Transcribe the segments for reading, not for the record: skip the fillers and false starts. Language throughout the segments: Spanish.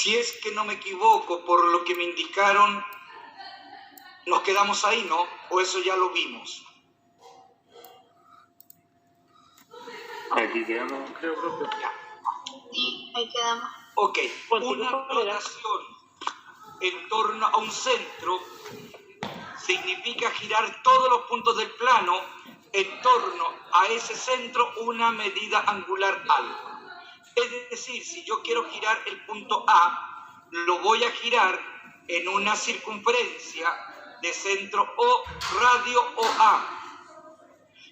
Si es que no me equivoco, por lo que me indicaron, nos quedamos ahí, ¿no? ¿O eso ya lo vimos? Aquí quedamos, creo, profe. Ya. Sí, ahí quedamos. Ok, una rotación en torno a un centro significa girar todos los puntos del plano en torno a ese centro una medida angular alfa. Es decir, si yo quiero girar el punto A, lo voy a girar en una circunferencia de centro O, radio OA.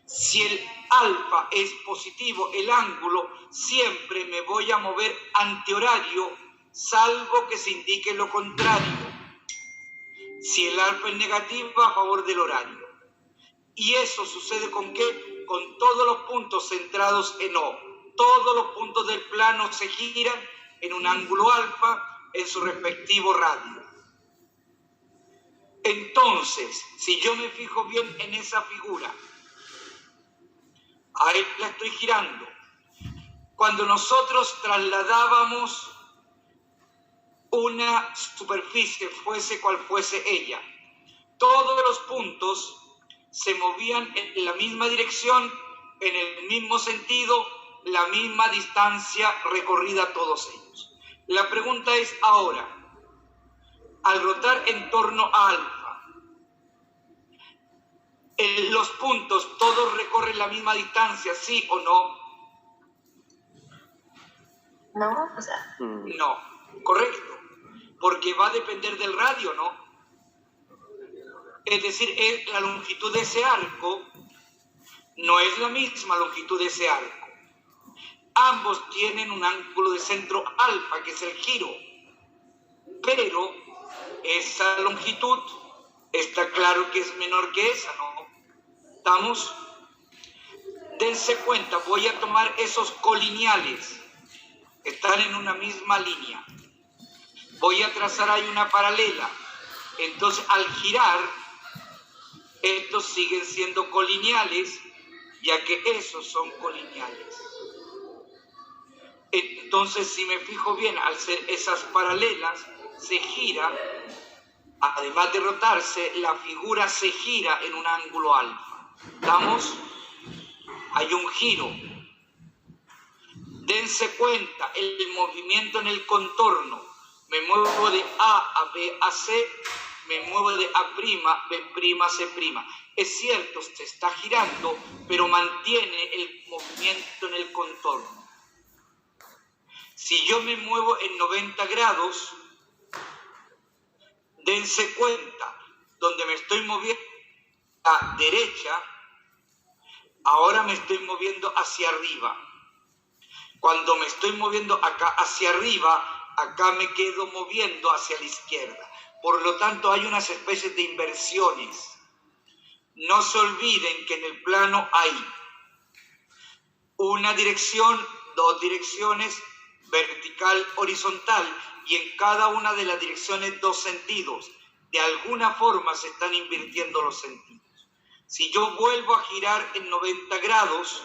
Si el alfa es positivo, el ángulo, siempre me voy a mover antihorario, salvo que se indique lo contrario. Si el alfa es negativo, a favor del horario. ¿Y eso sucede con qué? Con todos los puntos centrados en O. Todos los puntos del plano se giran en un ángulo alfa en su respectivo radio. Entonces, si yo me fijo bien en esa figura, ahí la estoy girando. Cuando nosotros trasladábamos una superficie, fuese cual fuese ella, todos los puntos se movían en la misma dirección, en el mismo sentido, la misma distancia recorrida todos ellos. La pregunta es ahora, al rotar en torno a alfa, ¿los puntos todos recorren la misma distancia, sí o no? No, o sea. No, correcto, porque va a depender del radio, ¿no? Es decir, la longitud de ese arco no es la misma longitud de ese arco. Ambos tienen un ángulo de centro alfa, que es el giro, pero esa longitud está claro que es menor que esa, ¿no? ¿Estamos? Dense cuenta, voy a tomar esos colineales, están en una misma línea. Voy a trazar ahí una paralela. Entonces, al girar, estos siguen siendo colineales, ya que esos son colineales. Entonces, si me fijo bien, al ser esas paralelas, se gira, además de rotarse, la figura se gira en un ángulo alfa. ¿Estamos? Hay un giro. Dense cuenta, el movimiento en el contorno. Me muevo de A a B a C, me muevo de A', B', C'. Es cierto, se está girando, pero mantiene el movimiento en el contorno. Si yo me muevo en 90 grados, dense cuenta, donde me estoy moviendo a derecha, ahora me estoy moviendo hacia arriba. Cuando me estoy moviendo acá hacia arriba, acá me quedo moviendo hacia la izquierda. Por lo tanto, hay unas especies de inversiones. No se olviden que en el plano hay una dirección, dos direcciones, vertical, horizontal, y en cada una de las direcciones dos sentidos. De alguna forma se están invirtiendo los sentidos. Si yo vuelvo a girar en 90 grados,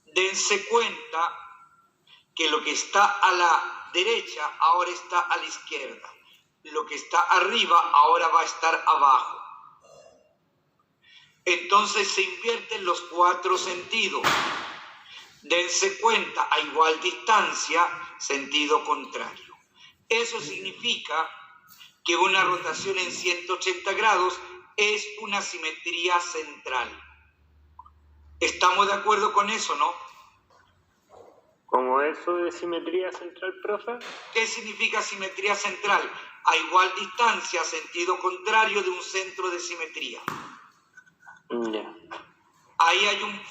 dense cuenta que lo que está a la derecha ahora está a la izquierda. Lo que está arriba ahora va a estar abajo. Entonces se invierten los cuatro sentidos. Dense cuenta, a igual distancia, sentido contrario. Eso significa que una rotación en 180 grados es una simetría central. ¿Estamos de acuerdo con eso, no? ¿Cómo eso de simetría central, profe? ¿Qué significa simetría central? A igual distancia, sentido contrario de un centro de simetría. Ya. Ahí hay un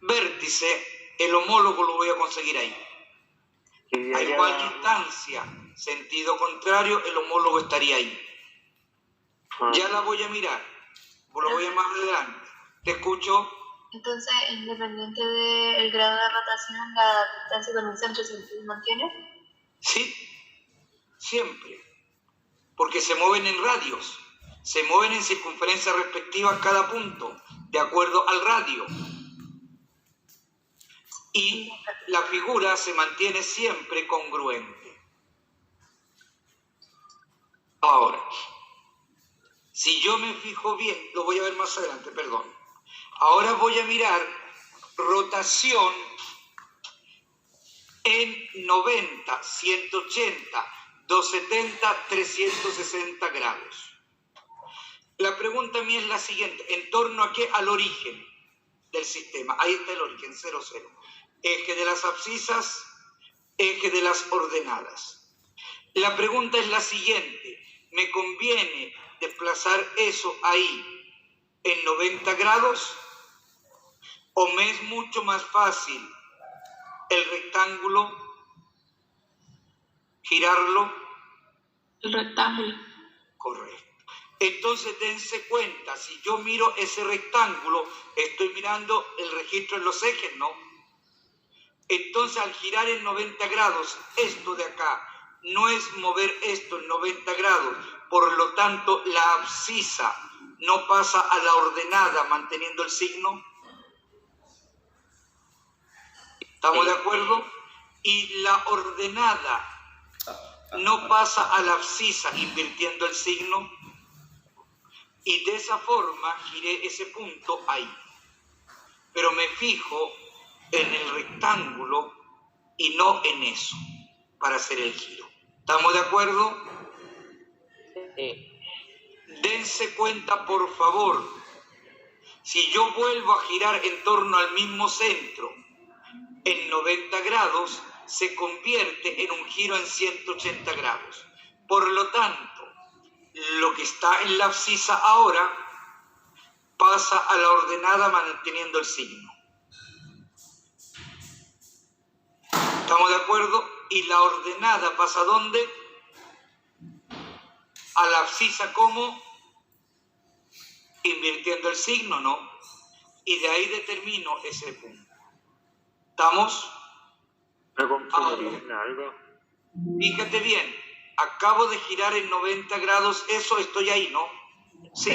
vértice, el homólogo lo voy a conseguir ahí. A igual distancia, sentido contrario, el homólogo estaría ahí. Ya la voy a mirar, lo voy a más adelante. ¿Te escucho? Entonces, independiente del grado de rotación, la distancia con el centro se mantiene. Sí, siempre. Porque se mueven en radios, se mueven en circunferencias respectivas cada punto, de acuerdo al radio. Y la figura se mantiene siempre congruente. Ahora, si yo me fijo bien, lo voy a ver más adelante, perdón. Ahora voy a mirar rotación en 90, 180, 270, 360 grados. La pregunta mía es la siguiente, ¿en torno a qué? Al origen del sistema. Ahí está el origen, 0, 0. Eje de las abscisas, eje de las ordenadas. La pregunta es la siguiente, ¿me conviene desplazar eso ahí en 90 grados? ¿O me es mucho más fácil el rectángulo, girarlo? El rectángulo. Correcto. Entonces dense cuenta, si yo miro ese rectángulo, estoy mirando el registro en los ejes, ¿no? Entonces al girar en 90 grados, esto de acá no es mover esto en 90 grados, por lo tanto la abscisa no pasa a la ordenada manteniendo el signo. ¿Estamos de acuerdo? Y la ordenada no pasa a la abscisa invirtiendo el signo. Y de esa forma giré ese punto ahí. Pero me fijo en el rectángulo y no en eso para hacer el giro. ¿Estamos de acuerdo? Sí. Dense cuenta, por favor, si yo vuelvo a girar en torno al mismo centro en 90 grados, se convierte en un giro en 180 grados. Por lo tanto, lo que está en la abscisa ahora pasa a la ordenada manteniendo el signo. ¿Estamos de acuerdo? Y la ordenada pasa ¿a dónde? A la abscisa como invirtiendo el signo, ¿no? Y de ahí determino ese punto. ¿Estamos? ¿Me confundí en algo? Fíjate bien, acabo de girar en 90 grados, eso estoy ahí, ¿no? Sí.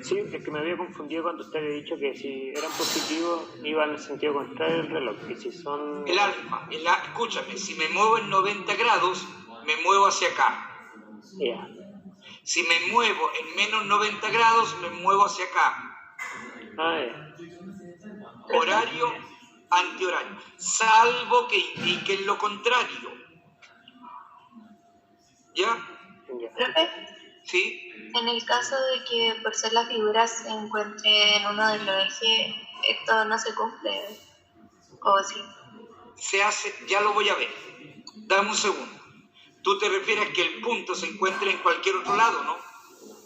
Sí, es que me había confundido cuando usted había dicho que si eran positivos iba en el sentido contrario del reloj, y si son... El alfa, escúchame, si me muevo en 90 grados, me muevo hacia acá. Ya. Si me muevo en menos 90 grados, me muevo hacia acá. Ya. Horario, antihorario, salvo que indiquen lo contrario. ¿Ya? Profe, ¿Sí? en el caso de que por ser las figuras se encuentre en uno de los ejes, esto no se cumple, ¿o sí? Se hace, ya lo voy a ver. Dame un segundo. Tú te refieres a que el punto se encuentre en cualquier otro lado, ¿no?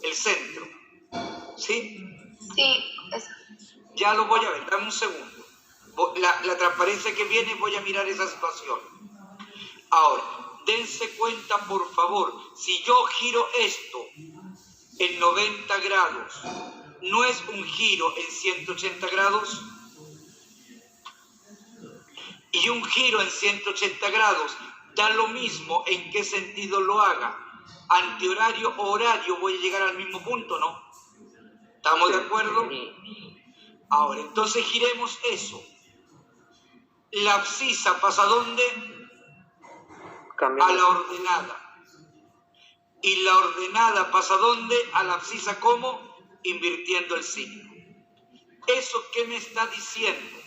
El centro. ¿Sí? Sí, eso. Ya lo voy a ver, dame un segundo. La transparencia que viene, voy a mirar esa situación. Ahora, dense cuenta, por favor, si yo giro esto en 90 grados, ¿no es un giro en 180 grados? Y un giro en 180 grados da lo mismo en qué sentido lo haga. Antihorario o horario, voy a llegar al mismo punto, ¿no? ¿Estamos de acuerdo? Ahora, entonces giremos eso. La abscisa pasa ¿a dónde? A la ordenada. Y la ordenada pasa ¿a dónde? A la abscisa, ¿cómo? Invirtiendo el signo. ¿Eso qué me está diciendo?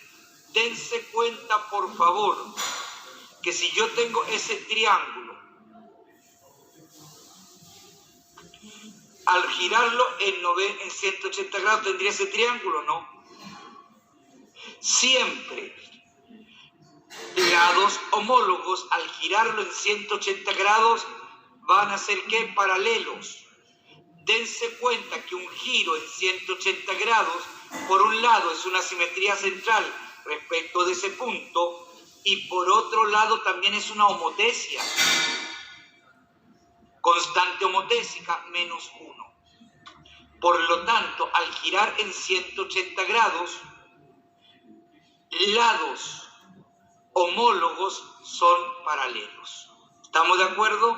Dense cuenta, por favor, que si yo tengo ese triángulo, al girarlo en 180 grados tendría ese triángulo, ¿no? Siempre lados homólogos al girarlo en 180 grados van a ser ¿qué? Paralelos. Dense cuenta que un giro en 180 grados, por un lado es una simetría central respecto de ese punto y por otro lado también es una homotesia. Constante homotésica menos 1. Por lo tanto, al girar en 180 grados, lados homólogos son paralelos. ¿Estamos de acuerdo?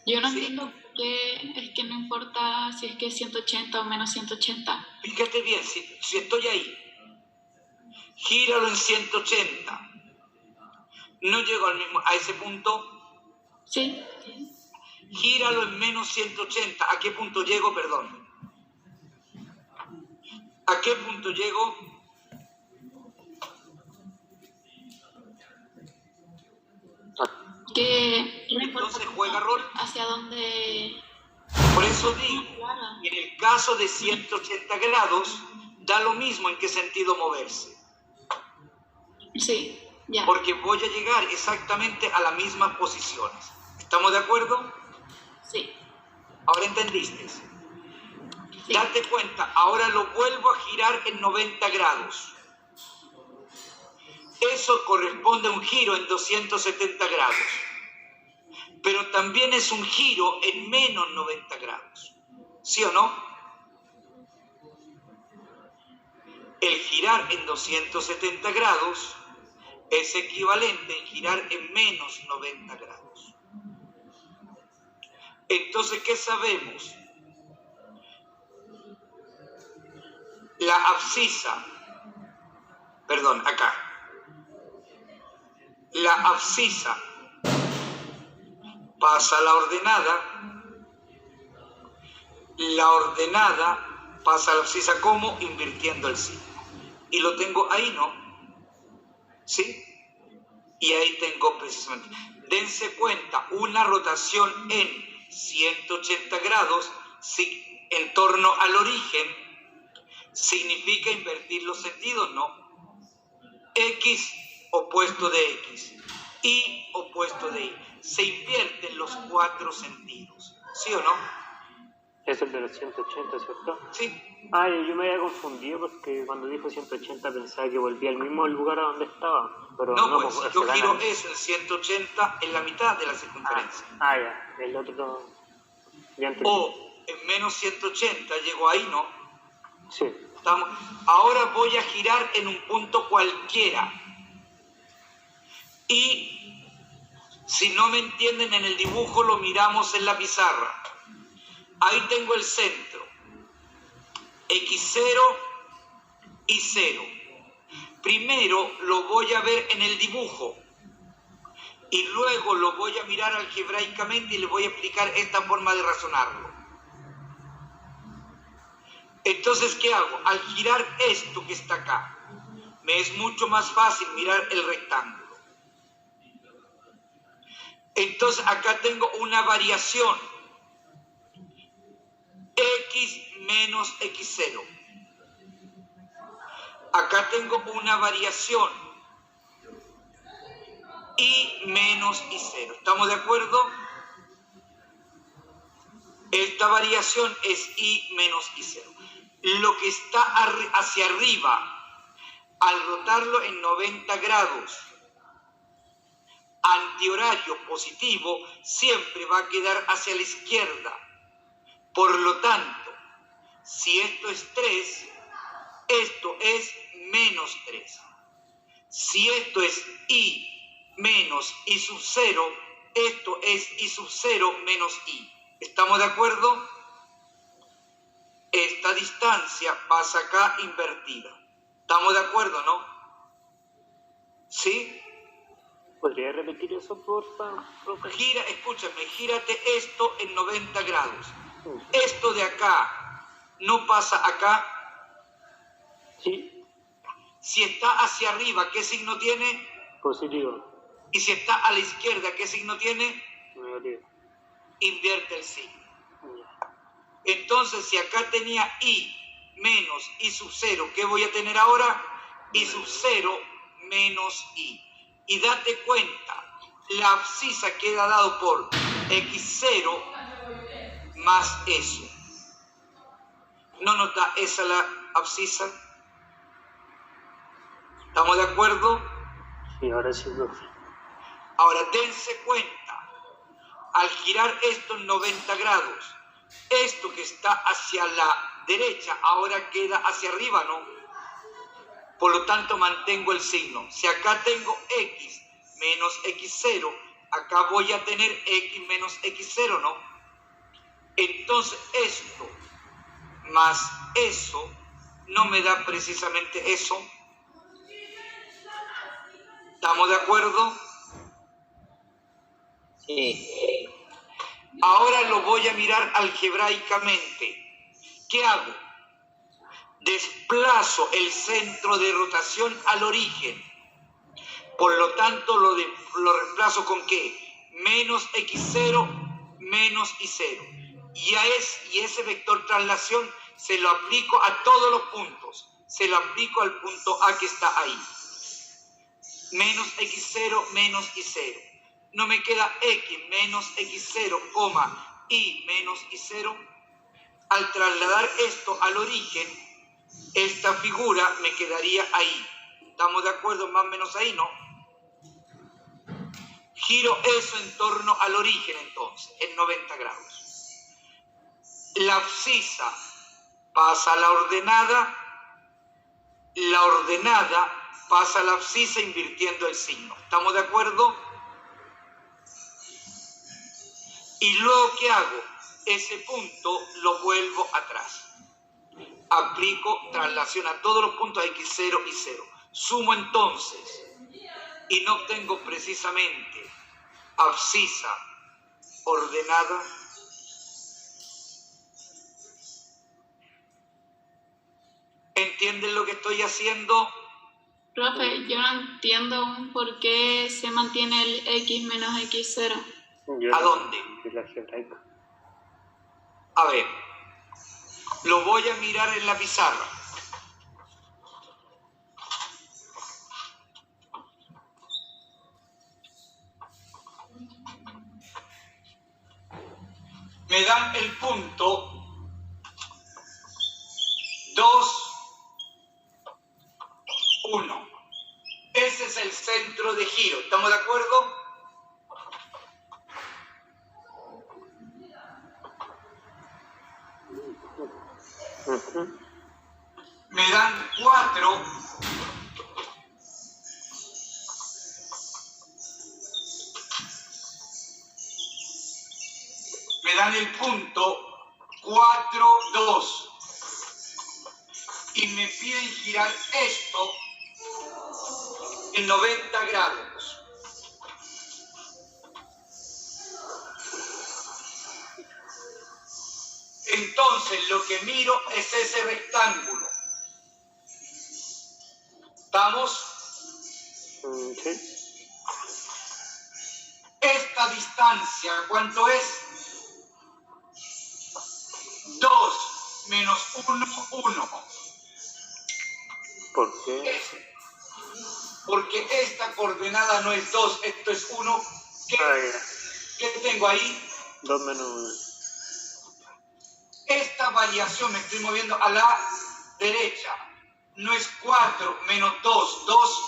Yo no Sí. entiendo por qué es que no importa si es que es 180 o menos 180. Fíjate bien, si estoy ahí, gíralo en 180. No llego a ese punto. Sí, Gíralo en menos 180. ¿A qué punto llego? Perdón. ¿A qué punto llego? Que no importa Entonces juega rol. hacia dónde. Por eso digo, Claro. en el caso de 180 grados, da lo mismo en qué sentido moverse. Sí, ya. Porque voy a llegar exactamente a las mismas posiciones. ¿Estamos de acuerdo? Sí. Ahora entendiste. Sí. Date cuenta, ahora lo vuelvo a girar en 90 grados. Eso corresponde a un giro en 270 grados. Pero también es un giro en menos 90 grados. ¿Sí o no? El girar en 270 grados es equivalente a girar en menos 90 grados. Entonces, ¿qué sabemos? La abscisa, perdón, acá. La abscisa pasa a la ordenada pasa a la abscisa como invirtiendo el signo. Y lo tengo ahí, ¿no? ¿Sí? Y ahí tengo precisamente. Dense cuenta, una rotación en 180 grados en torno al origen significa invertir los sentidos, ¿no? X opuesto de X, Y opuesto de Y. Se invierten los 4 sentidos, ¿sí o no? Es el de los 180, ¿cierto? Sí. Ah, yo me había confundido porque cuando dijo 180 pensaba que volvía al mismo lugar a donde estaba. Pero No, pues, pues se yo gana. giro eso en 180 en la mitad de la circunferencia. Ya, el otro no. Ya entendí. O en menos 180 llego ahí, ¿no? Sí. Estamos. Ahora voy a girar en un punto cualquiera. Y si no me entienden en el dibujo, lo miramos en la pizarra. Ahí tengo el centro. X0 y 0. Primero lo voy a ver en el dibujo. Y luego lo voy a mirar algebraicamente y le voy a explicar esta forma de razonarlo. Entonces, ¿qué hago? Al girar esto que está acá, me es mucho más fácil mirar el rectángulo. Entonces, acá tengo una variación. X menos X0. Acá tengo una variación. Y menos Y0. ¿Estamos de acuerdo? Esta variación es Y menos Y0. Lo que está hacia arriba, al rotarlo en 90 grados, antihorario positivo, siempre va a quedar hacia la izquierda. Por lo tanto, si esto es 3, esto es menos 3. Si esto es Y menos Y sub 0, esto es Y sub 0 menos Y. ¿Estamos de acuerdo? Esta distancia pasa acá invertida. ¿Estamos de acuerdo, no? ¿Sí? ¿Podría repetir eso, por favor? Escúchame, gírate esto en 90 grados. Esto de acá no pasa acá. Sí. Si está hacia arriba, ¿qué signo tiene? Positivo. Y si está a la izquierda, ¿qué signo tiene? Negativo. Invierte el signo. Entonces, si acá tenía Y menos Y sub 0, ¿qué voy a tener ahora? Y sub 0 menos Y. Y date cuenta, la abscisa queda dado por X0 más eso. ¿No nos da esa la abscisa? ¿Estamos de acuerdo? Sí, ahora sí, profe. Ahora, dense cuenta, al girar esto en 90 grados, esto que está hacia la derecha ahora queda hacia arriba, ¿no? Por lo tanto, mantengo el signo. Si acá tengo X menos X0, acá voy a tener X menos X0, ¿no? Entonces, esto más eso no me da precisamente eso. ¿Estamos de acuerdo? Sí. Ahora lo voy a mirar algebraicamente. ¿Qué hago? Desplazo el centro de rotación al origen. Por lo tanto, lo reemplazo con ¿qué? Menos x0 menos y0. Y ese vector traslación se lo aplico a todos los puntos. Se lo aplico al punto A que está ahí. Menos x0 menos y0. No me queda x menos x0, coma, y menos y0. Al trasladar esto al origen, esta figura me quedaría ahí. ¿Estamos de acuerdo? Más o menos ahí, ¿no? Giro eso en torno al origen, entonces, en 90 grados. La abscisa pasa a la ordenada pasa a la abscisa invirtiendo el signo. ¿Estamos de acuerdo? Y luego, ¿qué hago? Ese punto lo vuelvo atrás. Aplico traslación a todos los puntos x0 y 0. Sumo entonces y no obtengo precisamente abscisa ordenada. ¿Entienden lo que estoy haciendo? Profe, yo no entiendo aún por qué se mantiene el x menos x0. ¿A dónde? A ver, lo voy a mirar en la pizarra. Me dan el punto 2, 1. Ese es el centro de giro. ¿Estamos de acuerdo? Me dan 4. Me dan el punto 4, 2. Y me piden girar esto en 90 grados. Entonces lo que miro es ese rectángulo. ¿Estamos? Sí. Esta distancia, ¿cuánto es? 2 menos 1, 1. ¿Por qué? Porque esta coordenada no es 2, esto es 1. ¿Qué tengo ahí? 2 menos 1. Esta variación me estoy moviendo a la derecha. No es 4 menos 2, 2.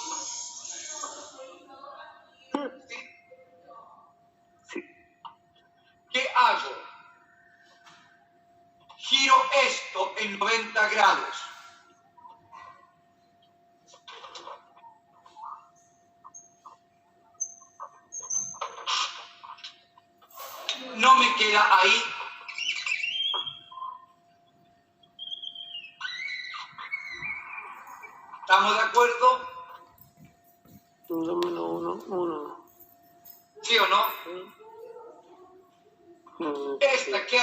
Sí. ¿Qué hago? Giro esto en 90 grados. No me queda ahí. ¿Estamos de acuerdo? 2 menos 1, 1. ¿Sí o no? Sí. Esta, ¿qué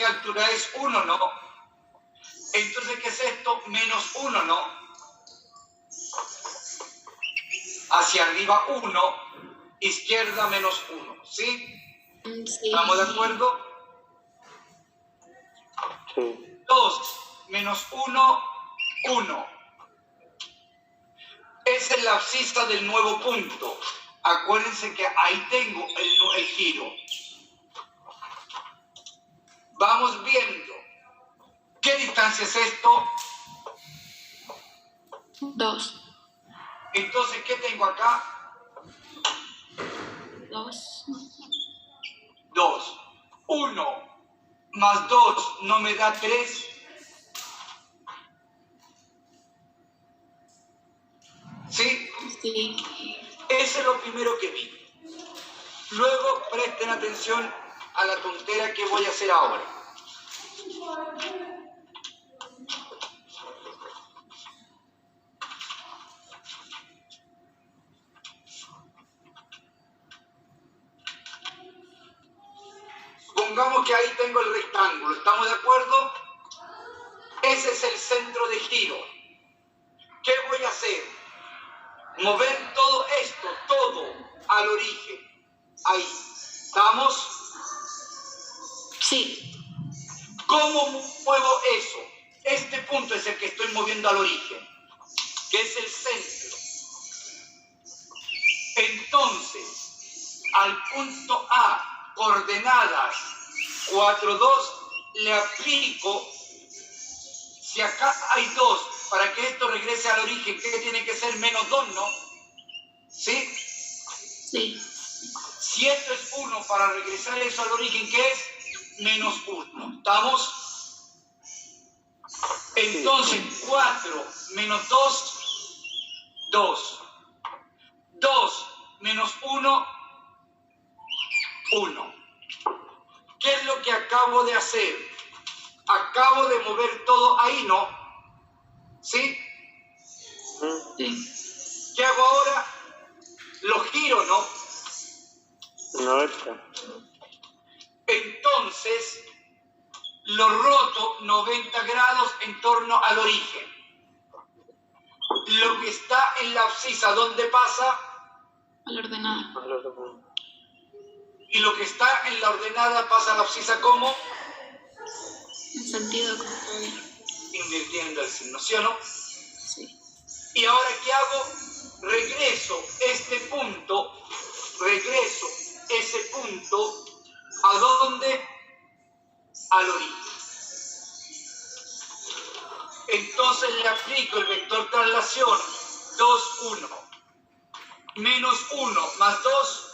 altura es? 1, ¿no? Entonces, ¿qué es esto? Menos 1, ¿no? Hacia arriba 1, izquierda menos 1, ¿sí? Sí. ¿Estamos de acuerdo? Sí. 2 menos 1, 1. Esa es la abscisa del nuevo punto. Acuérdense que ahí tengo el giro. Vamos viendo. ¿Qué distancia es esto? 2. Entonces, ¿qué tengo acá? 2. 2. 1 más 2 no me da 3. ¿Sí? Sí. Eso es lo primero que vi. Luego presten atención a la tontera que voy a hacer ahora. Supongamos que ahí tengo el rectángulo, ¿estamos de acuerdo? Ese es el centro de giro. ¿Qué voy a hacer? Mover todo esto, todo al origen. Ahí. ¿Estamos? Sí. ¿Cómo muevo eso? Este punto es el que estoy moviendo al origen, que es el centro. Entonces, al punto A, coordenadas 4, 2, le aplico, si acá hay 2, para que esto regrese al origen, ¿qué tiene que ser? Menos 2, ¿no? ¿Sí? Sí. Si esto es 1, para regresar eso al origen, ¿qué es? Menos 1. ¿Estamos? Entonces, 4 menos 2, 2. 2 menos 1, 1. ¿Qué es lo que acabo de hacer? Acabo de mover todo ahí, ¿no? ¿Sí? Sí. ¿Qué hago ahora? Lo giro, ¿no? 90. Entonces, lo roto 90 grados en torno al origen. Lo que está en la abscisa, ¿dónde pasa? Al ordenado. Y lo que está en la ordenada pasa a la abscisa ¿cómo? En sentido contrario. Invirtiendo el signo, ¿sí o no? Sí. Y ahora, ¿qué hago? Regreso ese punto, ¿a dónde? Al origen. Entonces le aplico el vector traslación 2, 1. Menos 1 más 2,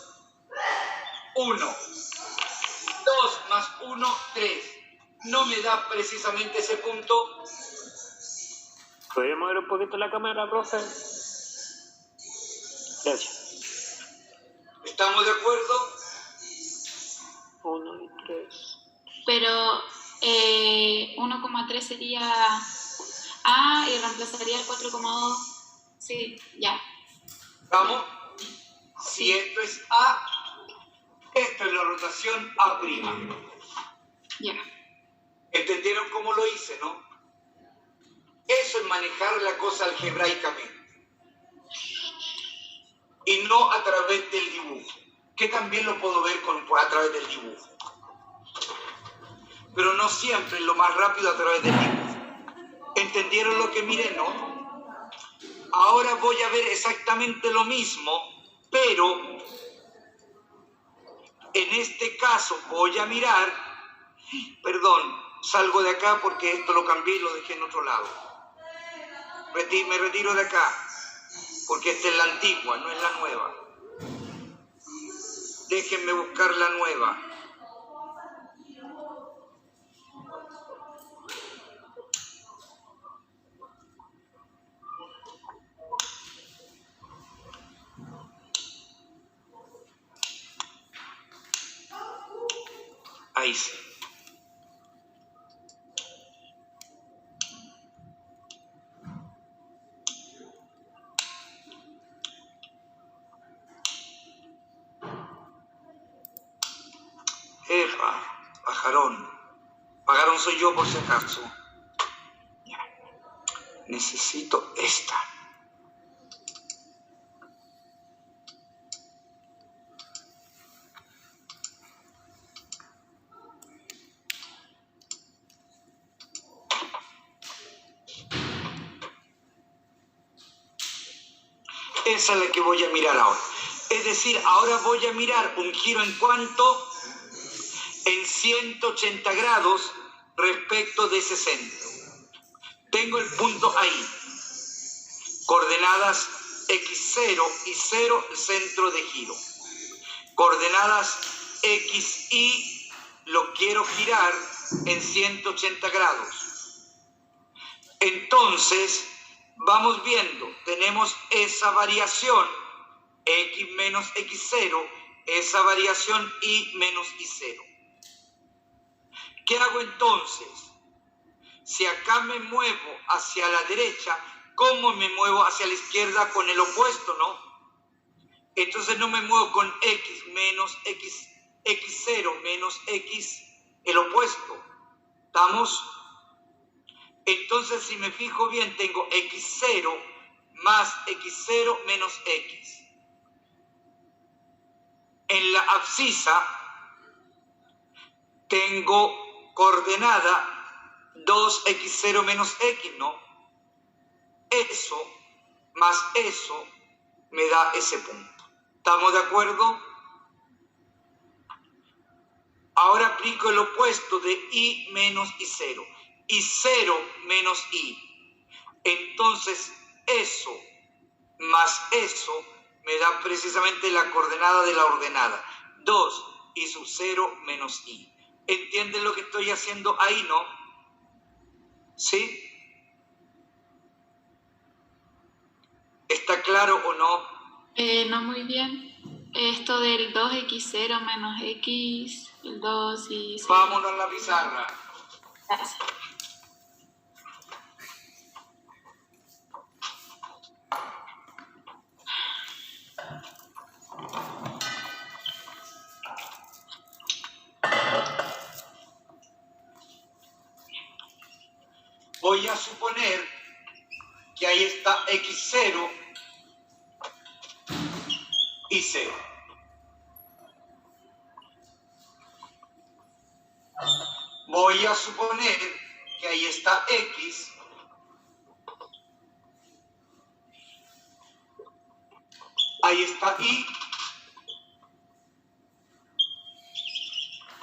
1. 2 más 1, 3. ¿No me da precisamente ese punto? ¿Podría mover un poquito la cámara, profe? Gracias. ¿Estamos de acuerdo? 1 y 3. Pero 1,3 sería A y reemplazaría el 4,2. Sí, ya. ¿Vamos? Si esto es A, esto es la rotación A'. Ya. ¿Entendieron cómo lo hice, no? Eso es manejar la cosa algebraicamente. Y no a través del dibujo, que también lo puedo ver a través del dibujo. Pero no siempre lo más rápido a través del dibujo. ¿Entendieron lo que miré, no? Ahora voy a ver exactamente lo mismo, pero en este caso voy a mirar, perdón, salgo de acá porque esto lo cambié y lo dejé en otro lado. Me retiro de acá, porque esta es la antigua, no es la nueva. Déjenme buscar la nueva. Ahí sí. Pajarón. Pajarón soy yo por si acaso. Ya. Necesito esta. Esa es la que voy a mirar ahora. Es decir, ahora voy a mirar un giro en cuanto en 180 grados respecto de ese centro. Tengo el punto ahí. Coordenadas x0 y 0, el centro de giro. Coordenadas x y lo quiero girar en 180 grados. Entonces, vamos viendo, tenemos esa variación x menos x0, esa variación y menos y0. ¿Qué hago entonces? Si acá me muevo hacia la derecha, ¿cómo me muevo hacia la izquierda? Con el opuesto, ¿no? Entonces no me muevo con x menos x, x0 menos x el opuesto. ¿Estamos? Entonces, si me fijo bien, tengo x0 más x0 menos x. En la abscisa tengo coordenada 2x0 menos x, ¿no? Eso más eso me da ese punto. ¿Estamos de acuerdo? Ahora aplico el opuesto de i menos i0. I0 menos i. Entonces, eso más eso me da precisamente la coordenada de la ordenada. 2 i sub 0 menos i. ¿Entienden lo que estoy haciendo ahí, no? ¿Sí? ¿Está claro o no? No muy bien. Esto del 2x0 menos x, el 2 y 0. Vámonos a la pizarra. Gracias. Voy a suponer que ahí está x0 y 0. Voy a suponer que ahí está x ahí está y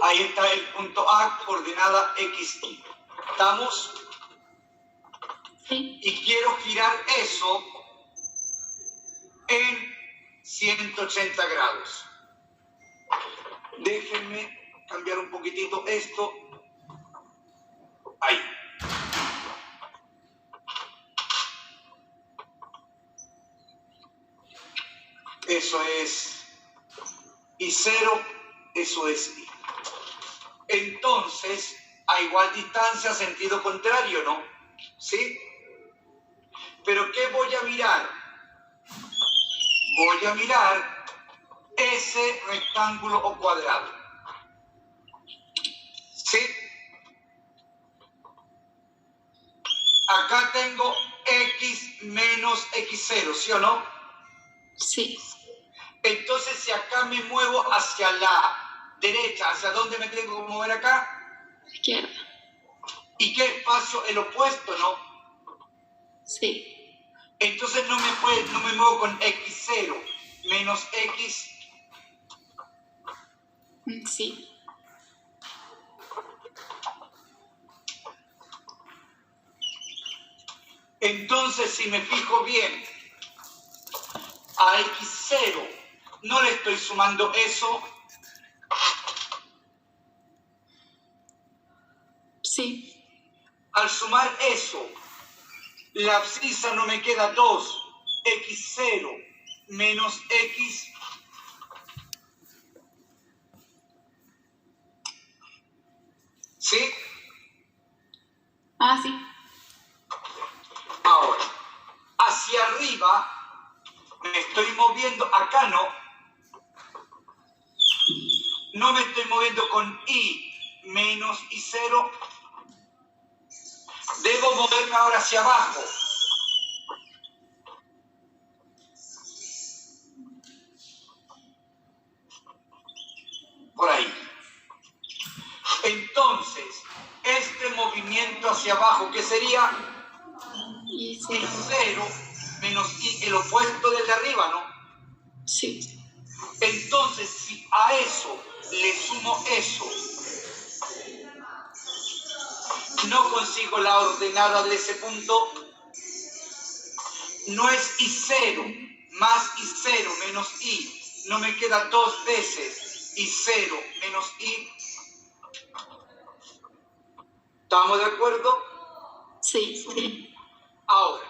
ahí está el punto A, coordenada XY. ¿Estamos? Sí. Y quiero girar eso en 180 grados. Déjenme cambiar un poquitito esto. Ahí. Eso es y 0, eso es y. Entonces, a igual distancia, sentido contrario, ¿no? ¿Sí? ¿Pero qué voy a mirar? Voy a mirar ese rectángulo o cuadrado. ¿Sí? Acá tengo x menos x0, ¿sí o no? Sí. Entonces, si acá me muevo hacia la derecha, ¿hacia dónde me tengo que mover acá? Izquierda. ¿Y qué espacio? El opuesto, ¿no? Sí. Entonces no me muevo con x0 menos x. Sí. Entonces, si me fijo bien, a x0 no le estoy sumando eso. Sí. Al sumar eso, la abscisa no me queda 2, x0 menos x. ¿Sí? Ah, sí. Ahora, hacia arriba me estoy moviendo, acá no me estoy moviendo con i menos i0. Debo moverme ahora hacia abajo. Por ahí. Entonces, este movimiento hacia abajo, ¿qué sería? Y Y 0. 0 menos i, el opuesto del de arriba, ¿no? Sí. Entonces, si a eso le sumo eso, no consigo la ordenada de ese punto. No es i0 más i0 menos i. No me queda 2 veces i0 menos i. ¿Estamos de acuerdo? Sí. Ahora,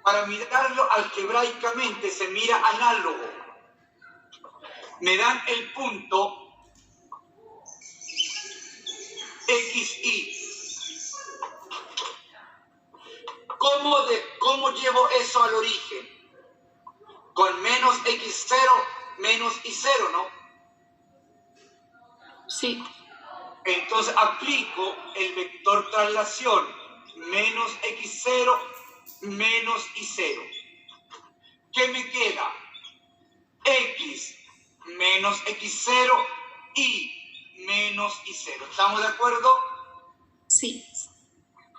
para mirarlo algebraicamente se mira análogo. Me dan el punto XY. ¿Cómo llevo eso al origen? Con menos X0 menos Y0, ¿no? Sí. Entonces aplico el vector traslación menos x0 menos y0. ¿Qué me queda? X menos x0 y menos y0. ¿Estamos de acuerdo? Sí.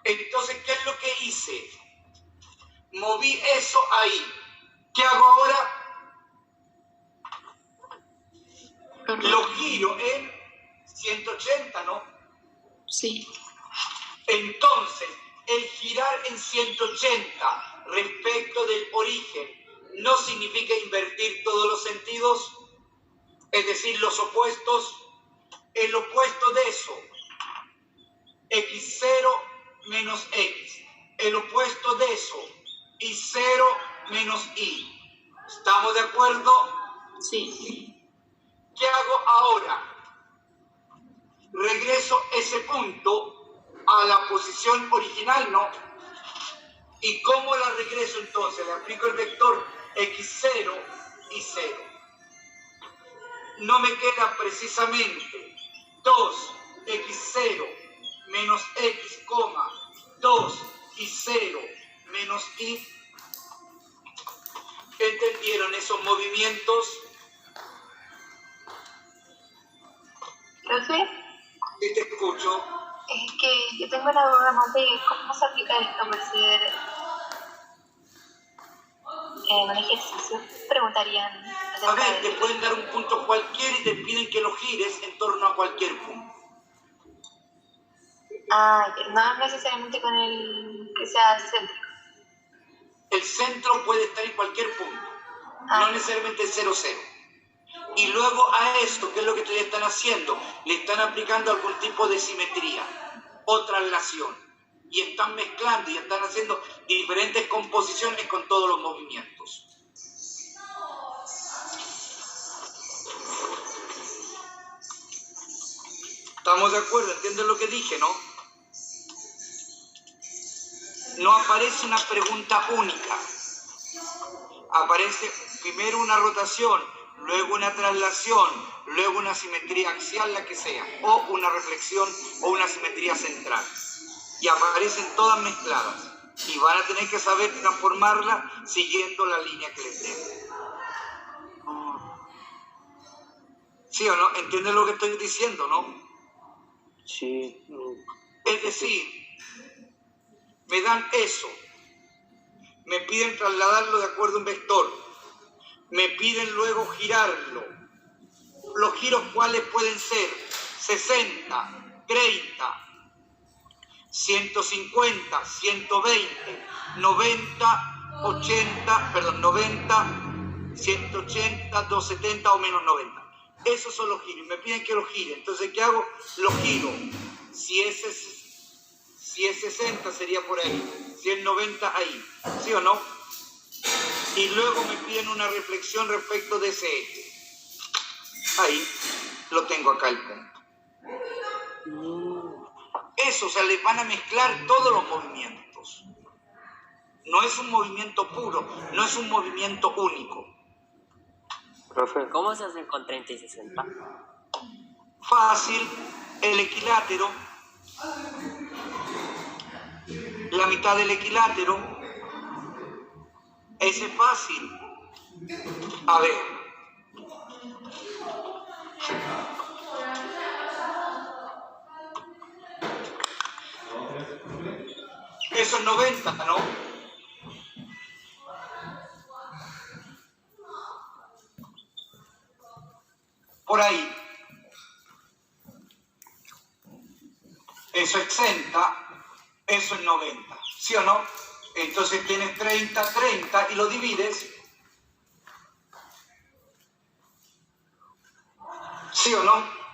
Entonces, ¿qué es lo que hice? Moví eso ahí. ¿Qué hago ahora? Lo giro en 180, ¿no? Sí. Entonces, el girar en 180 respecto del origen no significa invertir todos los sentidos, es decir, los opuestos. El opuesto de eso, x0 menos x. El opuesto de eso, y0 menos y. ¿Estamos de acuerdo? Sí. ¿Qué hago ahora? Regreso ese punto a la posición original, ¿no? ¿Y cómo la regreso entonces? Le aplico el vector x0 y 0. No me queda precisamente 2x0 menos x, 2 y 0 menos y. ¿Entendieron esos movimientos? Profe, Sí, te escucho. es que yo tengo la duda más de cómo se aplica esto por ser un ejercicio. Preguntarían A acerca ver, te de... pueden dar un punto cualquiera y te piden que lo gires en torno a cualquier punto. No necesariamente con el que sea céntrico. El centro puede estar en cualquier punto, no necesariamente 0, 0. Y luego a esto, ¿qué es lo que le están haciendo? Le están aplicando algún tipo de simetría o traslación. Y están mezclando y están haciendo diferentes composiciones con todos los movimientos. ¿Estamos de acuerdo? ¿Entienden lo que dije, no? No aparece una pregunta única. Aparece primero una rotación, luego una traslación, luego una simetría axial, la que sea, o una reflexión o una simetría central. Y aparecen todas mezcladas. Y van a tener que saber transformarla siguiendo la línea que les den. ¿Sí o no? ¿Entienden lo que estoy diciendo, no? Sí. Es decir, me dan eso, me piden trasladarlo de acuerdo a un vector, me piden luego girarlo. Los giros cuáles pueden ser 60, 30, 150, 120, 90, 80, 180, 270 o menos 90. Esos son los giros, me piden que los gire. Entonces, ¿qué hago? Los giro. Si es 60 sería por ahí, si es 90 ahí, ¿sí o no? Y luego me piden una reflexión respecto de ese eje. Ahí, lo tengo acá el punto. Eso, o sea, les van a mezclar todos los movimientos. No es un movimiento puro, no es un movimiento único. Profe, ¿Cómo se hacen con 30 y 60? Fácil, el equilátero, la mitad del equilátero, ese es fácil. A ver, eso es 90, ¿no? Por ahí. Eso es 60, eso es 90, ¿sí o no? Entonces tienes 30, 30 y lo divides. ¿Sí o no?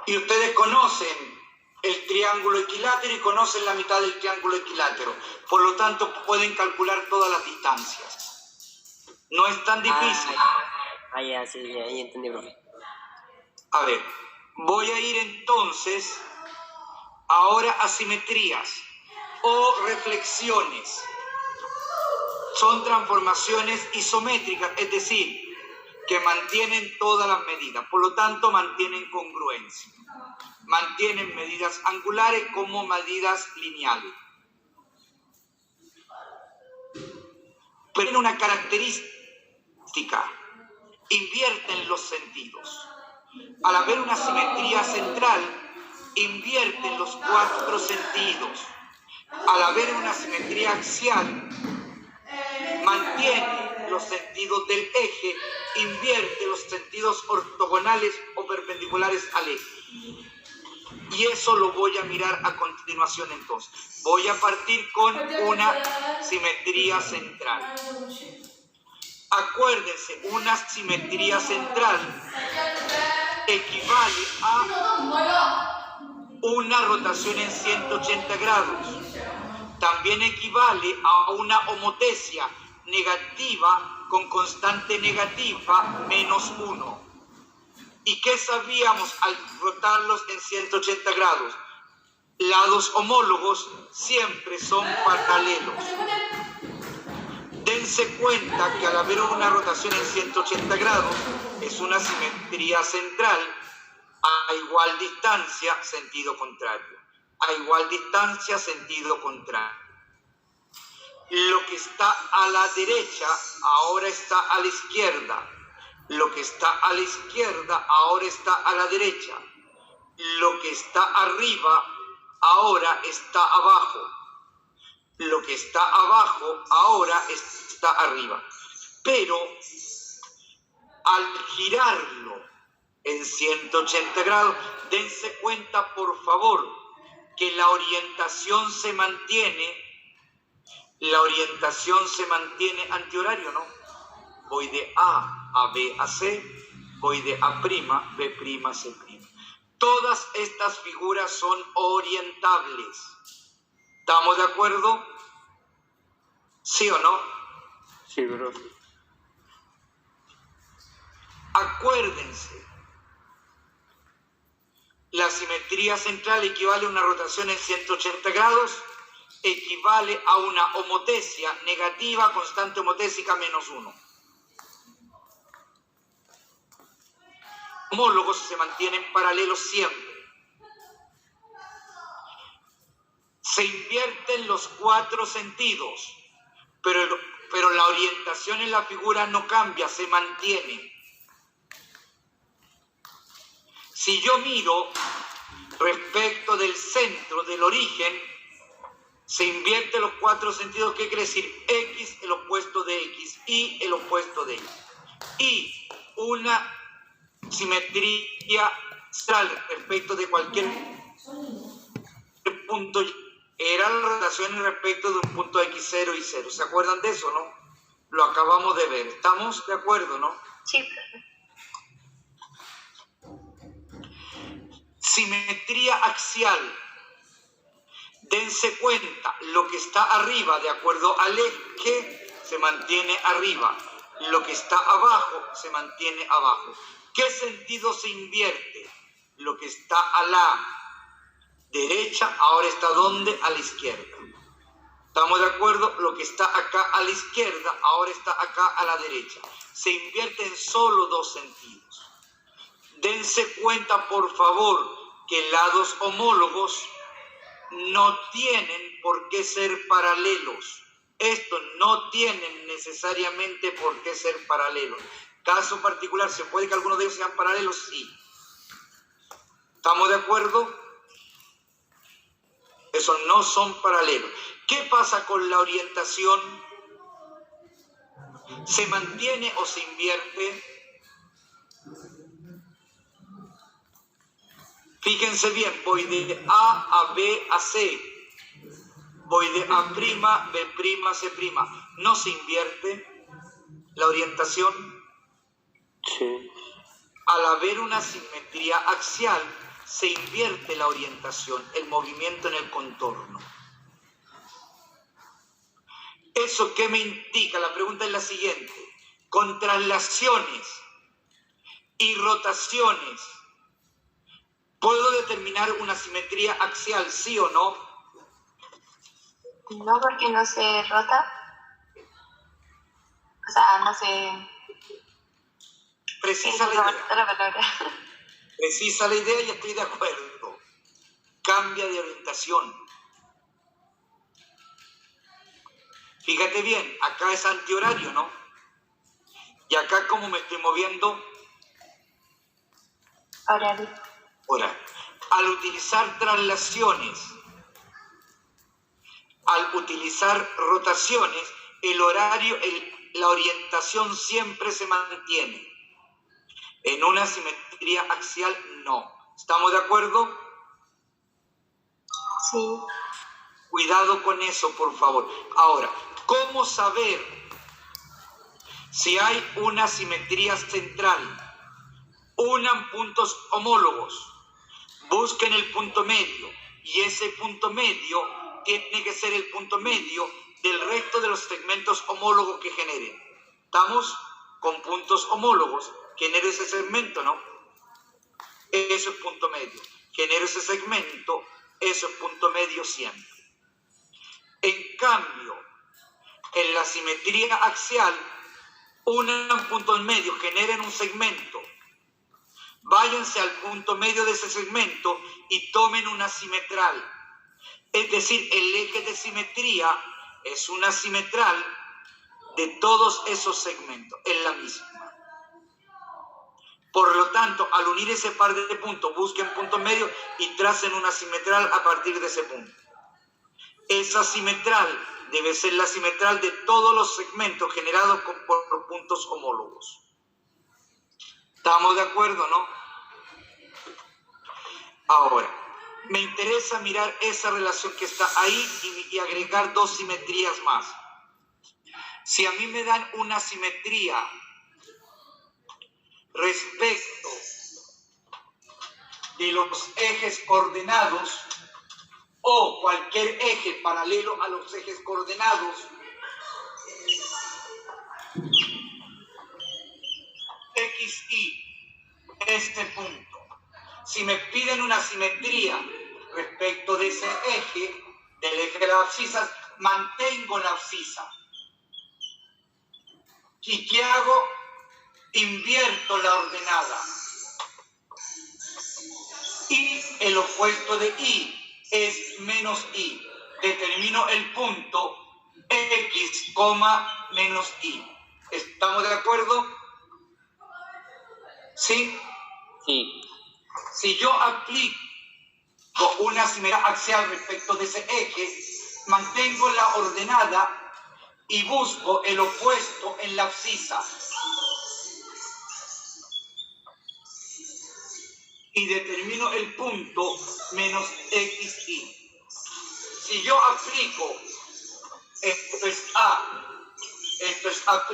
Y ustedes conocen el triángulo equilátero y conocen la mitad del triángulo equilátero. Por lo tanto, pueden calcular todas las distancias. No es tan difícil. Ya, sí, ya entendí, profe. A ver, voy a ir entonces ahora a simetrías o reflexiones. Son transformaciones isométricas, es decir, que mantienen todas las medidas, por lo tanto mantienen congruencia. Mantienen medidas angulares como medidas lineales. Pero tiene una característica, invierten los sentidos. Al haber una simetría central, invierten los 4 sentidos. Al haber una simetría axial, mantiene los sentidos del eje, invierte los sentidos ortogonales o perpendiculares al eje. Y eso lo voy a mirar a continuación entonces. Voy a partir con una simetría central. Acuérdense, una simetría central equivale a una rotación en 180 grados. También equivale a una homotesia negativa con constante negativa menos 1. ¿Y qué sabíamos al rotarlos en 180 grados? Lados homólogos siempre son paralelos. Dense cuenta que al haber una rotación en 180 grados es una simetría central a igual distancia, sentido contrario. A igual distancia, sentido contrario. Lo que está a la derecha ahora está a la izquierda. Lo que está a la izquierda ahora está a la derecha. Lo que está arriba ahora está abajo. Lo que está abajo ahora está arriba. Pero al girarlo en 180 grados, dense cuenta por favor que la orientación se mantiene. La orientación se mantiene antihorario, ¿no? Voy de A B a C, voy de A', B', C'. Todas estas figuras son orientables. ¿Estamos de acuerdo? ¿Sí o no? Sí, bro. Acuérdense, la simetría central equivale a una rotación en 180 grados, equivale a una homotesia negativa, constante homotésica menos 1. Homólogos se mantienen paralelos siempre. Se invierten los 4 sentidos, pero la orientación en la figura no cambia, se mantiene. Si yo miro respecto del centro, del origen, se invierte los 4 sentidos. ¿Qué quiere decir? X, el opuesto de X, Y, el opuesto de Y. Y una simetría central respecto de cualquier punto era la relación respecto de un punto X0 y 0. ¿Se acuerdan de eso, no? Lo acabamos de ver. ¿Estamos de acuerdo, no? Sí. Simetría axial. Dense cuenta, lo que está arriba, de acuerdo al eje, se mantiene arriba. Lo que está abajo, se mantiene abajo. ¿Qué sentido se invierte? Lo que está a la derecha, ahora está ¿dónde? A la izquierda. ¿Estamos de acuerdo? Lo que está acá a la izquierda, ahora está acá a la derecha. Se invierte en solo 2 sentidos. Dense cuenta, por favor, que lados homólogos no tienen por qué ser paralelos. Estos no tienen necesariamente por qué ser paralelos. Caso particular, ¿se puede que algunos de ellos sean paralelos? Sí. ¿Estamos de acuerdo? Esos no son paralelos. ¿Qué pasa con la orientación? ¿Se mantiene o se invierte? Fíjense bien, voy de A B a C. Voy de A', B', C'. ¿No se invierte la orientación? Sí. Al haber una simetría axial, se invierte la orientación, el movimiento en el contorno. ¿Eso qué me indica? La pregunta es la siguiente. Con traslaciones y rotaciones, ¿puedo determinar una simetría axial, sí o no? No, porque no se rota. O sea, no se... Precisa la idea. La palabra. Precisa la idea y estoy de acuerdo. Cambia de orientación. Fíjate bien, acá es antihorario, ¿no? Y acá como me estoy moviendo, Horario. ahora, al utilizar traslaciones, al utilizar rotaciones, el horario, la orientación siempre se mantiene. En una simetría axial, no. ¿Estamos de acuerdo? Sí. Cuidado con eso, por favor. Ahora, ¿cómo saber si hay una simetría central? Unan puntos homólogos, busquen el punto medio, y ese punto medio tiene que ser el punto medio del resto de los segmentos homólogos que generen. ¿Estamos? Con puntos homólogos, genero ese segmento, ¿no? Eso es punto medio. Genero ese segmento, eso es punto medio siempre. En cambio, en la simetría axial, unan puntos medios, generen un segmento. Váyanse al punto medio de ese segmento y tomen una simetral. Es decir, el eje de simetría es una simetral de todos esos segmentos, es la misma. Por lo tanto, al unir ese par de puntos, busquen puntos medios y tracen una simetral a partir de ese punto. Esa simetral debe ser la simetral de todos los segmentos generados por puntos homólogos. ¿Estamos de acuerdo, no? Ahora, me interesa mirar esa relación que está ahí y agregar dos simetrías más. Si a mí me dan una simetría respecto de los ejes coordenados o cualquier eje paralelo a los ejes coordenados, X, Y, este punto. Si me piden una simetría respecto de ese eje, del eje de las abscisas, mantengo la abscisa. ¿Y qué hago? Invierto la ordenada. Y el opuesto de Y es menos Y. Determino el punto X, menos Y. ¿Estamos de acuerdo? ¿Sí? Sí. Si yo aplico una simetría axial respecto de ese eje, mantengo la ordenada y busco el opuesto en la abscisa. Y determino el punto menos XY. Si yo aplico, esto es A, esto es A',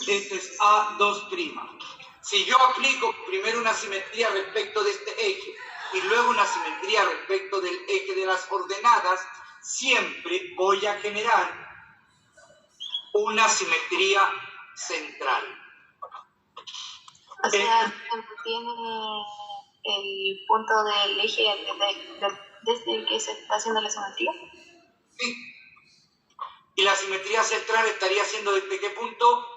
esto es A2'. Si yo aplico primero una simetría respecto de este eje y luego una simetría respecto del eje de las ordenadas, siempre voy a generar una simetría central. O sea, tiene el punto del eje desde el que se está haciendo la simetría. Sí. Y la simetría central estaría siendo ¿desde qué punto?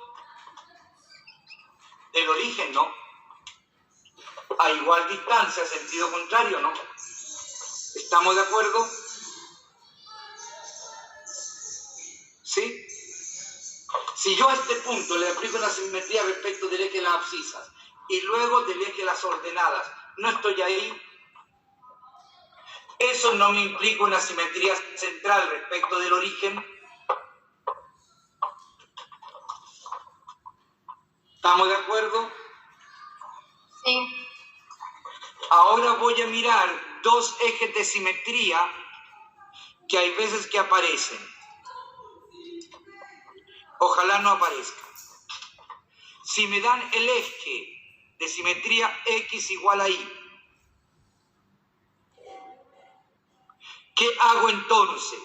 Del origen, ¿no? A igual distancia, sentido contrario, ¿no? ¿Estamos de acuerdo? ¿Sí? Si yo a este punto le aplico una simetría respecto del eje de las abscisas y luego del eje de las ordenadas, ¿no estoy ahí? Eso no me implica una simetría central respecto del origen. ¿Estamos de acuerdo? Sí. Ahora voy a mirar dos ejes de simetría que hay veces que aparecen. Ojalá no aparezca. Si me dan el eje de simetría X igual a Y, ¿qué hago entonces?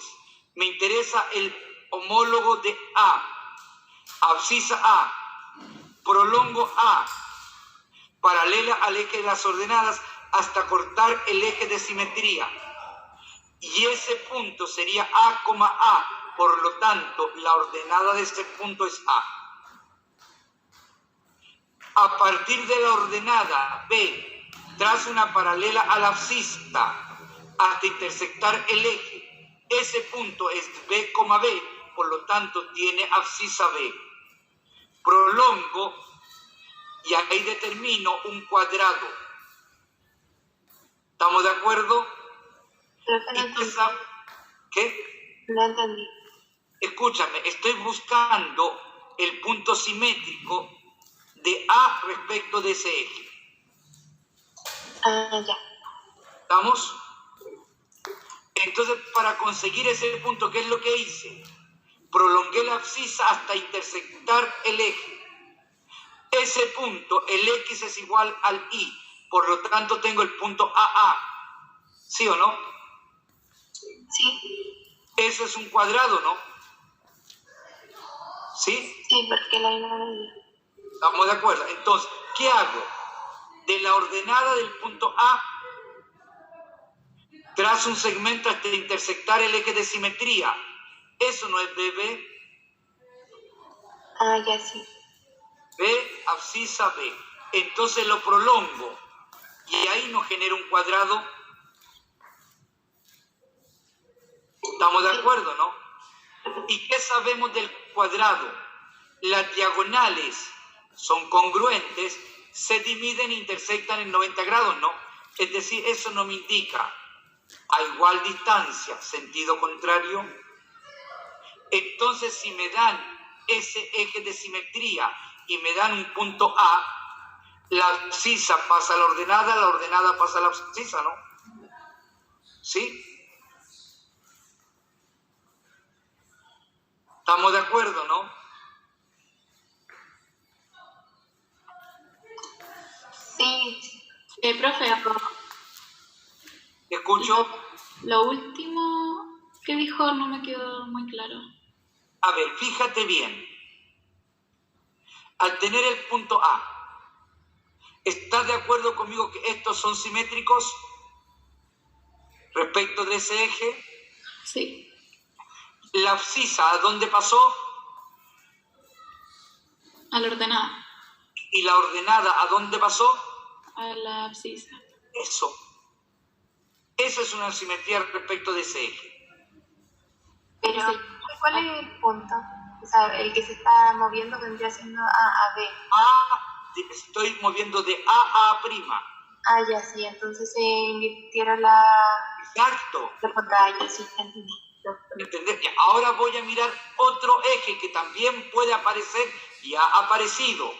Me interesa el homólogo de A, abscisa A, prolongo A, paralela al eje de las ordenadas hasta cortar el eje de simetría. Y ese punto sería A, A, por lo tanto, la ordenada de este punto es A. A partir de la ordenada B, traza una paralela a la abscisa hasta intersectar el eje. Ese punto es B, B, por lo tanto tiene abscisa B. Prolongo y ahí determino un cuadrado. ¿Estamos de acuerdo? ¿Qué? No entendí. Escúchame, estoy buscando el punto simétrico de A respecto de ese eje. Ah, ya. ¿Estamos? Entonces, para conseguir ese punto, ¿qué es lo que hice? Prolongué la abscisa hasta intersectar el eje. Ese punto, el X es igual al Y, por lo tanto tengo el punto AA. ¿Sí o no? Sí. Eso es un cuadrado, ¿no? ¿Sí? Sí, porque la misma medida. ¿Estamos de acuerdo? Entonces, ¿qué hago? De la ordenada del punto A, trazo un segmento hasta intersectar el eje de simetría. Eso no es BB. Ah, ya sí. B, abscisa B. Entonces lo prolongo y ahí nos genera un cuadrado. ¿Estamos de acuerdo, no? ¿Y qué sabemos del cuadrado? Las diagonales son congruentes, se dividen e intersectan en 90 grados, ¿no? Es decir, eso no me indica a igual distancia, sentido contrario. Entonces, si me dan ese eje de simetría y me dan un punto A, la abscisa pasa a la ordenada pasa a la abscisa, ¿no? ¿Sí? ¿Estamos de acuerdo, no? Sí. Profe, ¿Te escucho? lo último que dijo no me quedó muy claro. A ver, fíjate bien. Al tener el punto A, ¿estás de acuerdo conmigo que estos son simétricos respecto de ese eje? Sí, La abscisa, ¿a dónde pasó? a la ordenada, Y la ordenada, ¿a dónde pasó? a la abscisa. Eso. Eso es una simetría respecto de ese eje. Pero, Sí. ¿cuál es el punto? O sea, el que se está moviendo vendría siendo A a B. Estoy moviendo de A a prima. Ah, ya sí, entonces se invirtieron la Exacto. pantalla, sí, entendí. ¿Entendés? Y ahora voy a mirar otro eje que también puede aparecer y ha aparecido.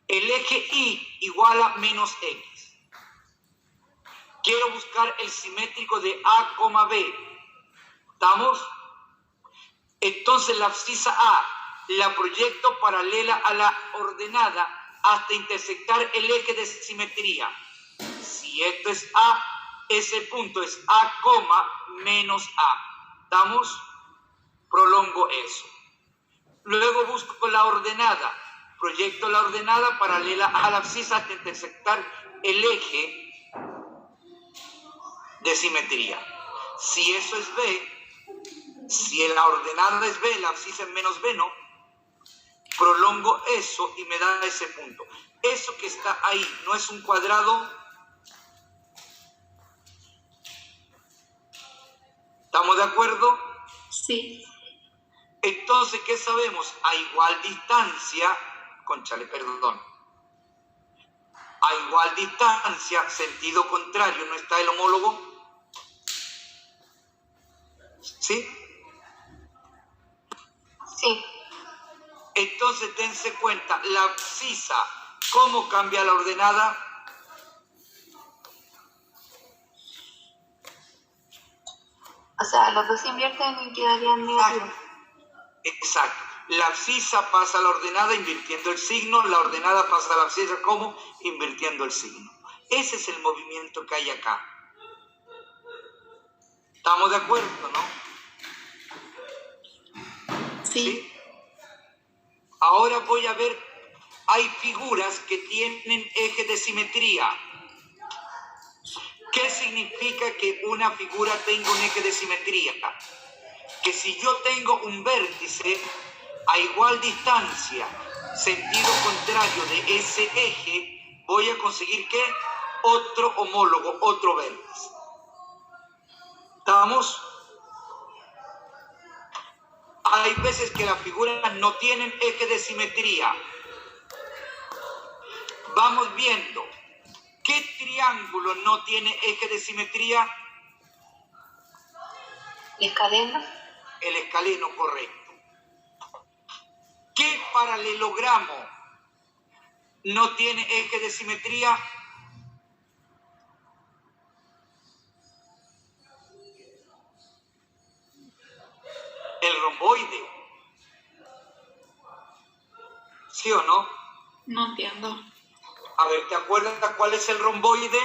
El eje Y igual a menos X. Quiero buscar el simétrico de A, B. ¿Estamos? Entonces la abscisa A la proyecto paralela a la ordenada hasta intersectar el eje de simetría. Si esto es A, ese punto es A, menos A. ¿Estamos? Prolongo eso. Luego busco la ordenada. Proyecto la ordenada paralela a la abscisa hasta intersectar el eje de simetría. Si eso es B, si la ordenada es B, la abscisa es menos B, ¿no? Prolongo eso y me da ese punto. Eso que está ahí no es un cuadrado. ¿Estamos de acuerdo? Sí, Entonces, ¿qué sabemos? A igual distancia, cónchale, perdón. A igual distancia, sentido contrario, ¿no está el homólogo? ¿Sí? Sí. Entonces, dense cuenta, la abscisa, ¿cómo cambia la ordenada? O sea, los dos se invierten y quedarían negativos. Exacto. La abscisa pasa a la ordenada invirtiendo el signo, la ordenada pasa a la abscisa, ¿cómo? Invirtiendo el signo. Ese es el movimiento que hay acá. ¿Estamos de acuerdo, no? sí. Ahora voy a ver, hay figuras que tienen eje de simetría. ¿Qué significa que una figura tenga un eje de simetría? Que si yo tengo un vértice a igual distancia, sentido contrario de ese eje, voy a conseguir ¿qué? Otro homólogo, otro vértice. ¿Estamos? Hay veces que las figuras no tienen eje de simetría. Vamos viendo. ¿Qué triángulo no tiene eje de simetría? ¿El escaleno? El escaleno, correcto. ¿Qué paralelogramo no tiene eje de simetría? El romboide. ¿Sí o no? No entiendo. A ver, ¿te acuerdas cuál es el romboide?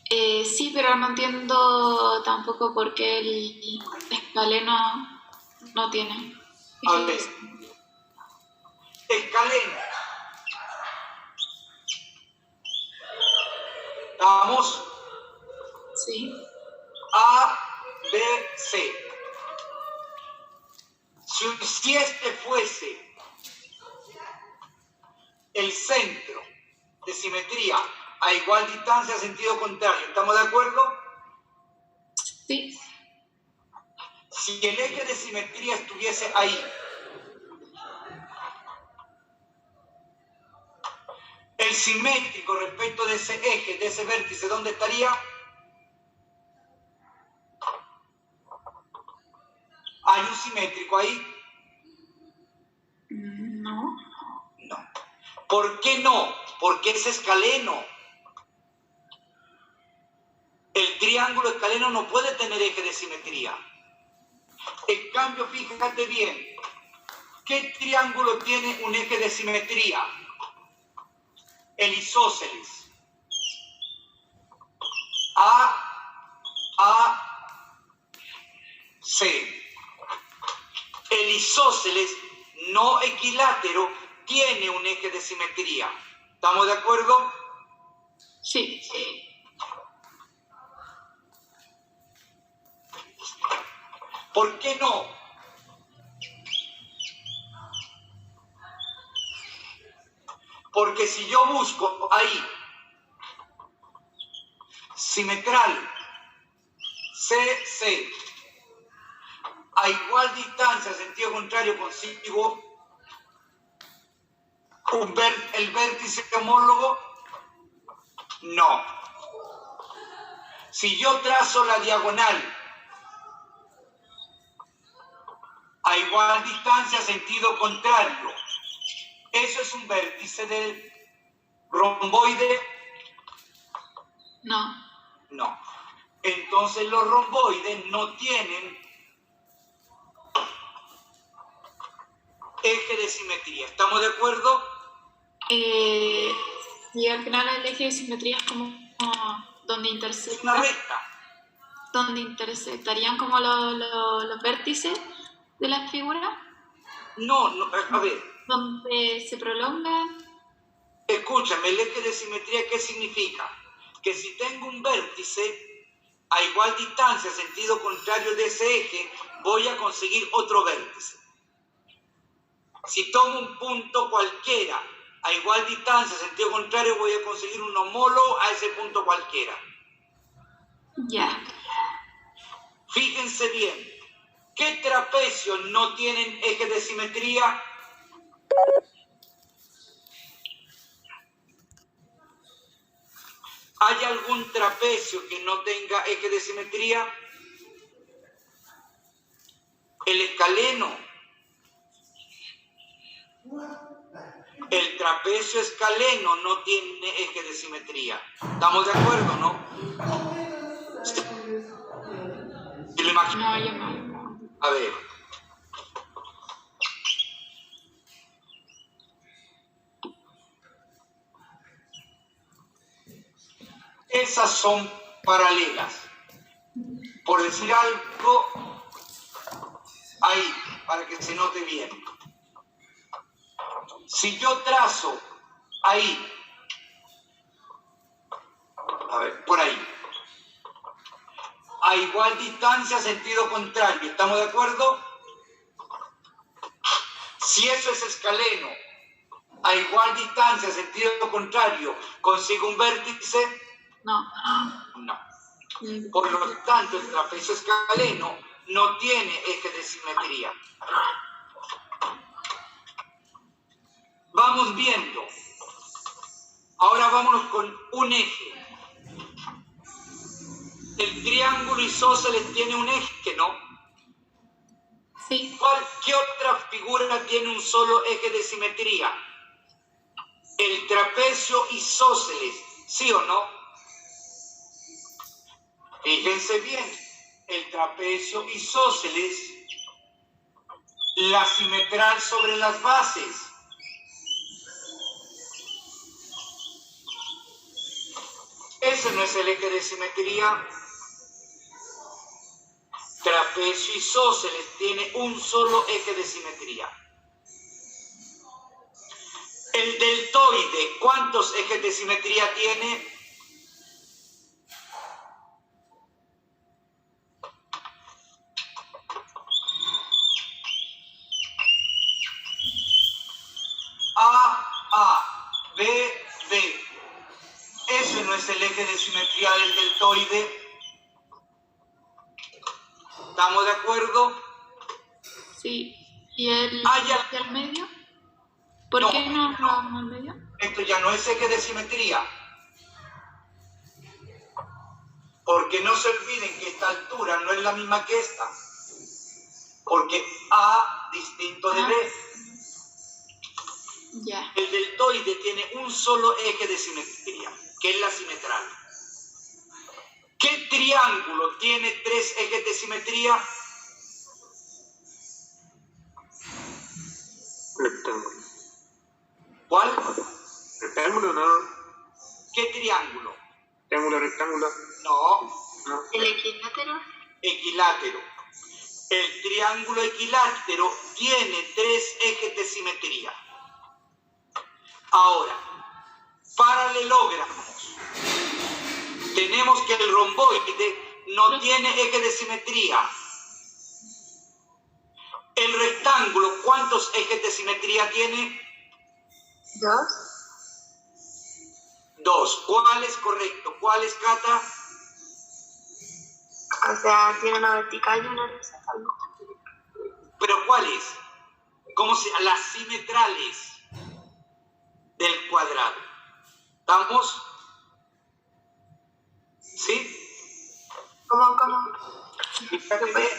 Sí, pero no entiendo tampoco por qué el escaleno no tiene. A ver. Escaleno. Vamos. Sí. A, B, C. Si este fuese el centro de simetría a igual distancia, sentido contrario, ¿estamos de acuerdo? Sí. Si el eje de simetría estuviese ahí, el simétrico respecto de ese eje, de ese vértice, ¿dónde estaría? ¿Hay un simétrico ahí? No. No. ¿Por qué no? Porque es escaleno. El triángulo escaleno no puede tener eje de simetría. En cambio, fíjate bien, ¿qué triángulo tiene un eje de simetría? El isósceles. C. El isósceles no equilátero tiene un eje de simetría. ¿Estamos de acuerdo? Sí. ¿Por qué no? Porque si yo busco ahí simetral CC a igual distancia, sentido contrario, consigo el vértice homólogo, no. Si yo trazo la diagonal a igual distancia, sentido contrario, ¿eso es un vértice del romboide? No. No. Entonces los romboides no tienen eje de simetría. ¿Estamos de acuerdo? Y al final el eje de simetría es como donde Es intersecta. una recta. Donde intersectarían como los vértices de la figura. No, a ver, Donde se prolongan. escúchame, el eje de simetría, ¿qué significa? Que si tengo un vértice a igual distancia, sentido contrario de ese eje, voy a conseguir otro vértice. Si tomo un punto cualquiera a igual distancia, sentido contrario, voy a conseguir un homólogo a ese punto cualquiera. Ya. Fíjense bien, ¿qué trapecios no tienen eje de simetría? ¿Hay algún trapecio que no tenga eje de simetría? El escaleno. El trapecio escaleno no tiene eje de simetría. ¿Estamos de acuerdo, no? ¿Se lo imagino? No, yo no. A ver. Esas son paralelas. Por decir algo, ahí, para que se note bien. Si yo trazo ahí, a ver, por ahí, a igual distancia, sentido contrario, ¿estamos de acuerdo? Si eso es escaleno, a igual distancia, sentido contrario, ¿consigue un vértice? No. No. Por lo tanto, el trapecio escaleno no tiene eje de simetría. Vamos viendo. Ahora vámonos con un eje. El triángulo isósceles tiene un eje, ¿no? Sí. ¿Qué otra figura tiene un solo eje de simetría? El trapecio isósceles, ¿sí o no? Fíjense bien, el trapecio isósceles, la simetral sobre las bases. Ese no es el eje de simetría. Trapecio isósceles tiene un solo eje de simetría. El deltoide, ¿cuántos ejes de simetría tiene? A, B, B. Ese no es el eje de simetría del deltoide. ¿Estamos de acuerdo? Sí. ¿Y el ya. ¿y el medio? ¿Por qué no el medio? Esto ya no es eje de simetría. Porque no se olviden que esta altura no es la misma que esta. Porque A distinto de B. Ya. El deltoide tiene un solo eje de simetría, que es la simetral. ¿Qué triángulo tiene 3 ejes de simetría? Rectángulo. ¿Cuál? ¿Rectángulo no? ¿Qué triángulo? ¿Triángulo, rectángulo? No, ¿El equilátero? equilátero. El triángulo equilátero tiene 3 ejes de simetría. Ahora, paralelogramos. Tenemos que el romboide no tiene eje de simetría. El rectángulo, ¿cuántos ejes de simetría tiene? 2. 2. ¿Cuál es correcto? ¿Cuál es, Cata? O sea, tiene una vertical y una horizontal. ¿Pero cuál es? ¿Cómo se llama? Las simetrales del cuadrado. ¿Estamos? ¿Sí? ¿Cómo? Fíjate bien.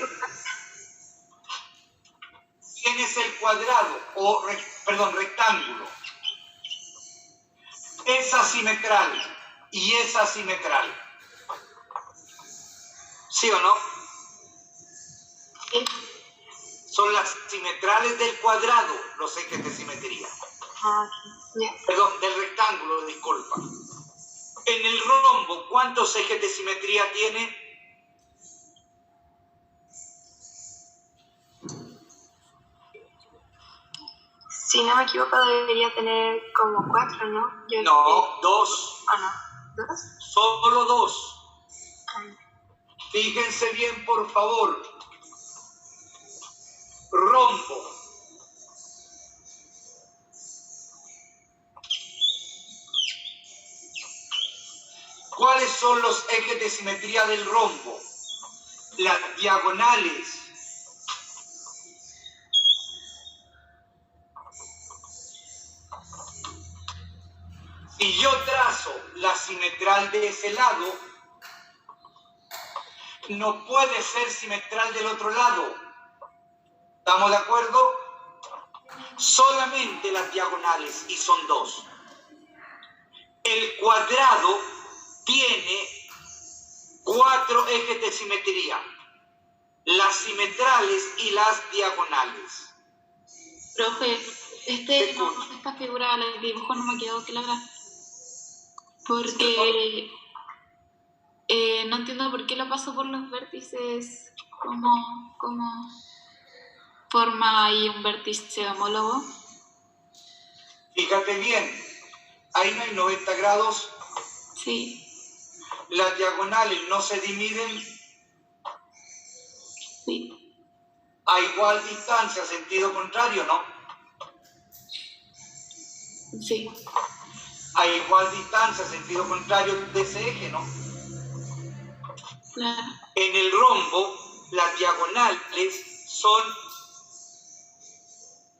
¿Quién es el cuadrado? Rectángulo. Esa simetral y esa simetral. ¿Sí o no? Sí. Son las simetrales del cuadrado, los ejes de simetría. Ya. Perdón, del rectángulo, disculpa. En el rombo, ¿cuántos ejes de simetría tiene? Si no me equivoco, debería tener como 4, ¿no? No, 2. No. ¿2? Solo 2. Fíjense bien, por favor. Rombo. ¿Cuáles son los ejes de simetría del rombo? Las diagonales. Si yo trazo la simetral de ese lado, no puede ser simetral del otro lado. ¿Estamos de acuerdo? Solamente las diagonales, y son 2. El cuadrado tiene 4 ejes de simetría. Las simetrales y las diagonales. Profe, esta figura del dibujo no me quedó clara. Porque no entiendo por qué lo paso por los vértices. ¿Cómo forma ahí un vértice homólogo? Fíjate bien, ahí no hay 90 grados. Sí. Las diagonales no se dividen. Sí. A igual distancia, sentido contrario, ¿no? Sí, A igual distancia, sentido contrario de ese eje, ¿no? claro. En el rombo, las diagonales son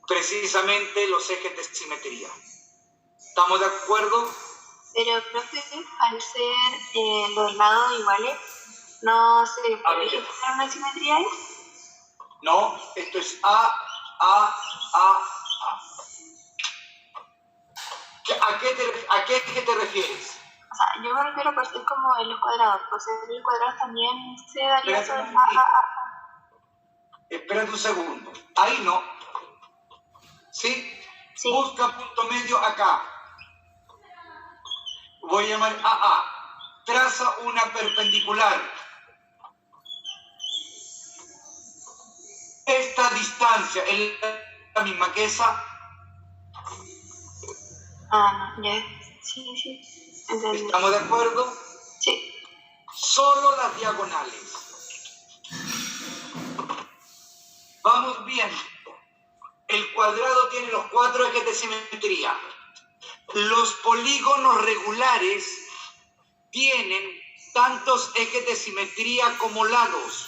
precisamente los ejes de simetría. ¿Estamos de acuerdo? Pero, profe, al ser los lados iguales, ¿no se A ver. puede generar una simetría ahí? No, esto es A. ¿A qué eje te refieres? O sea, yo me refiero por ser como en los cuadrados. Por ser los cuadrados también se daría Espérate sobre un momentito. Espérate un segundo. Ahí no. ¿Sí? Sí. Busca punto medio acá. Voy a llamar AA. Traza una perpendicular. Esta distancia es la misma que esa. Ah, no, ya. Sí. Entendí. ¿Estamos de acuerdo? Sí. Solo las diagonales. Vamos bien. El cuadrado tiene los 4 ejes de simetría. Los polígonos regulares tienen tantos ejes de simetría como lados.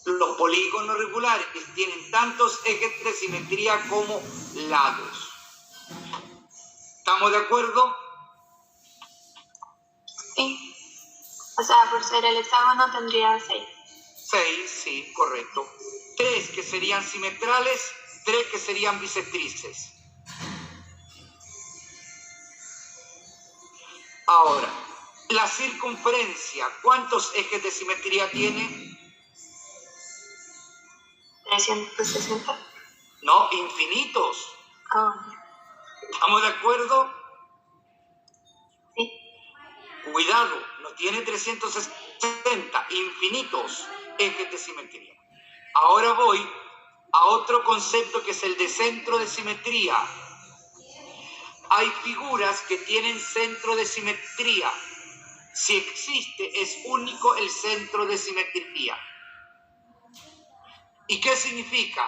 Los polígonos regulares tienen tantos ejes de simetría como lados. ¿Estamos de acuerdo? Sí. O sea, por ser el hexágono tendría 6. 6, sí, correcto. 3 que serían simetrales, 3 que serían bisectrices. Ahora, la circunferencia, ¿cuántos ejes de simetría tiene? 360. No, infinitos. Ah, ¿Estamos de acuerdo? sí. Cuidado, no tiene 360, infinitos ejes de simetría. Ahora voy a otro concepto que es el de centro de simetría. Hay figuras que tienen centro de simetría. Si existe, es único el centro de simetría. ¿Y qué significa?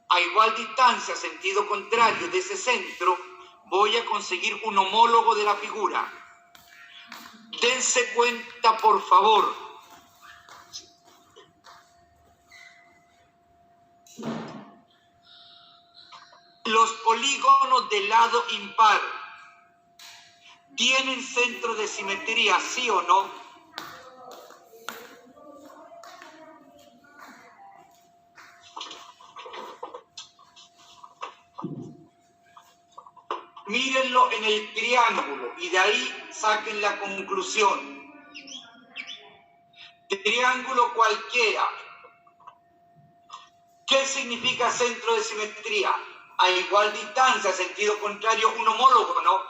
A igual distancia, sentido contrario de ese centro, voy a conseguir un homólogo de la figura. Dense cuenta, por favor. Los polígonos del lado impar tienen centro de simetría, ¿sí o no? Mírenlo en el triángulo y de ahí saquen la conclusión. Triángulo cualquiera. ¿Qué significa centro de simetría? A igual distancia, sentido contrario, un homólogo, ¿no?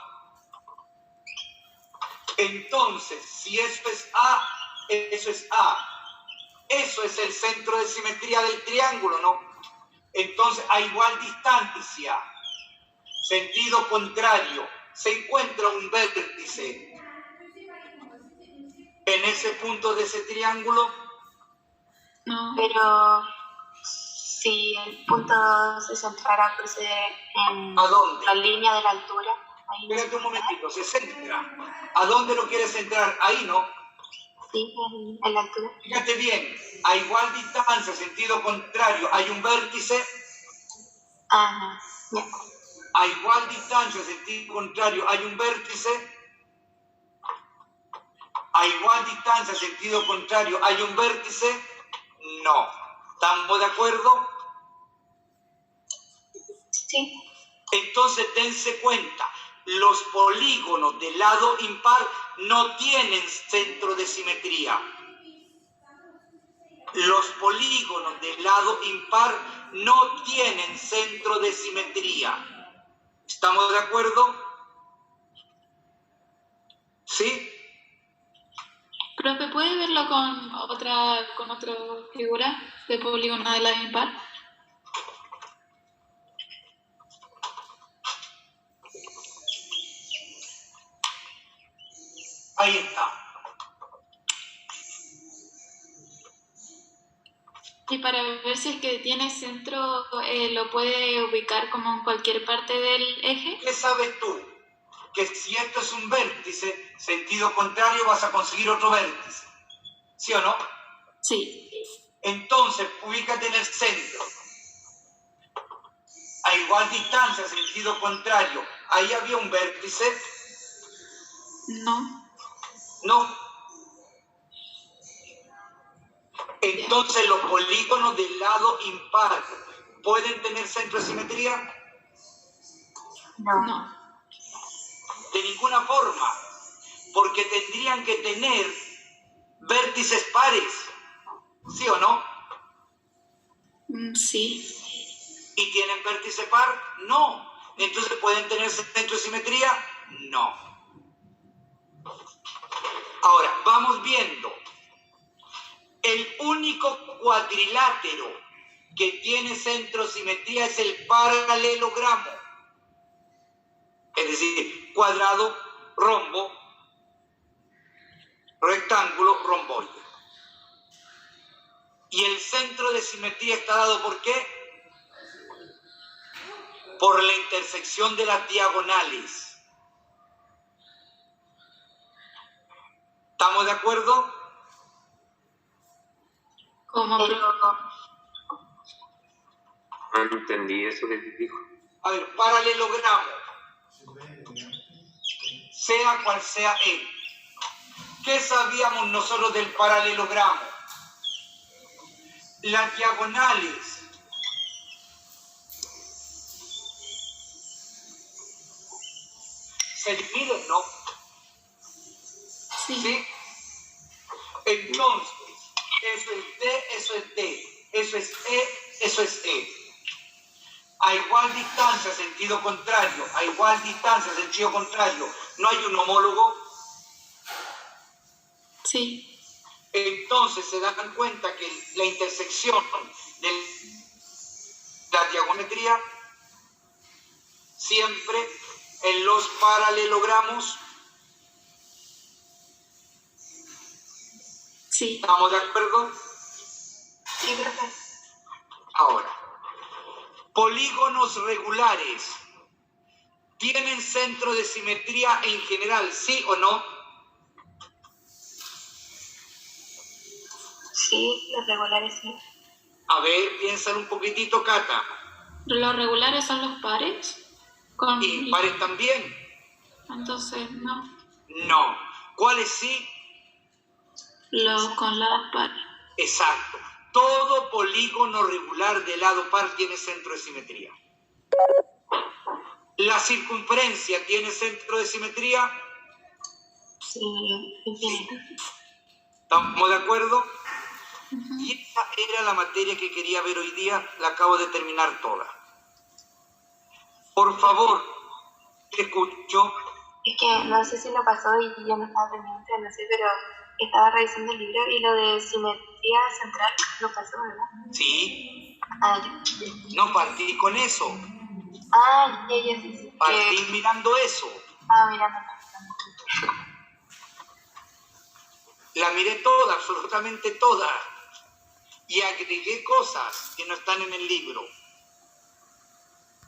Entonces, si eso es A, eso es A. Eso es el centro de simetría del triángulo, ¿no? Entonces, a igual distancia, sentido contrario, se encuentra un vértice en ese punto de ese triángulo. No. Pero si el punto se centrara pues, en ¿A dónde? la línea de la altura, ahí no se Espérate un puede. momentito, se centra. ¿A dónde lo quieres centrar? Ahí, ¿no? Sí, en la altura. Fíjate bien, a igual distancia, sentido contrario, hay un vértice. Ajá, ya. A igual distancia, sentido contrario, hay un vértice. A igual distancia, sentido contrario, hay un vértice. No. ¿Estamos de acuerdo? Sí. Entonces, dense cuenta, los polígonos del lado impar no tienen centro de simetría. Los polígonos del lado impar no tienen centro de simetría. ¿Estamos de acuerdo? ¿Sí? Profe, ¿puede verlo con otra figura de polígono de la impar? Ahí está. Y para ver si es que tiene centro, lo puede ubicar como en cualquier parte del eje. ¿Qué sabes tú? Que si esto es un vértice, sentido contrario vas a conseguir otro vértice. ¿Sí o no? Sí. Entonces, ubícate en el centro. A igual distancia, sentido contrario. ¿Ahí había un vértice? No. No. Entonces, los polígonos del lado impar ¿pueden tener centro de simetría? No. De ninguna forma, porque tendrían que tener vértices pares, ¿sí o no? Sí. ¿Y tienen vértice par? No. Entonces, ¿pueden tener centro de simetría? No. Ahora, vamos viendo. El único cuadrilátero que tiene centro de simetría es el paralelogramo. Es decir, cuadrado, rombo, rectángulo, romboide. Y el centro de simetría está dado ¿por qué? Por la intersección de las diagonales. ¿Estamos de acuerdo? Como No entendí eso que dijo. A ver, paralelogramo. Sea cual sea él. ¿Qué sabíamos nosotros del paralelogramo? Las diagonales se dividen, ¿no? Sí. ¿Sí? Entonces, eso es D, eso es D, eso es E, eso es E. A igual distancia, sentido contrario, a igual distancia, sentido contrario, ¿no hay un homólogo? Sí. Entonces se dan cuenta que la intersección de la diagonometría siempre en los paralelogramos. Sí. ¿Estamos de acuerdo? Sí, profe. Ahora, polígonos regulares tienen centro de simetría en general, ¿sí o no? Sí, los regulares sí. A ver, piensan un poquitito, Cata. Los regulares son los pares. Con... ¿Impares también? Entonces, no. No. ¿Cuáles sí? Los con lados pares. Exacto. Todo polígono regular de lado par tiene centro de simetría. ¿La circunferencia tiene centro de simetría? Sí, infinito. ¿Estamos de acuerdo? Y esa era la materia que quería ver hoy día, la acabo de terminar toda. Por favor, te escucho. Es que no sé si lo pasó y yo no estaba pendiente, no sé, pero estaba revisando el libro y lo de simetría central lo pasó, ¿verdad? Sí, Ah, ya. no partí con eso. Ah, ya, sí, sí. Partí mirando eso. Mira, no. La miré toda, absolutamente toda. Y agregué cosas que no están en el libro.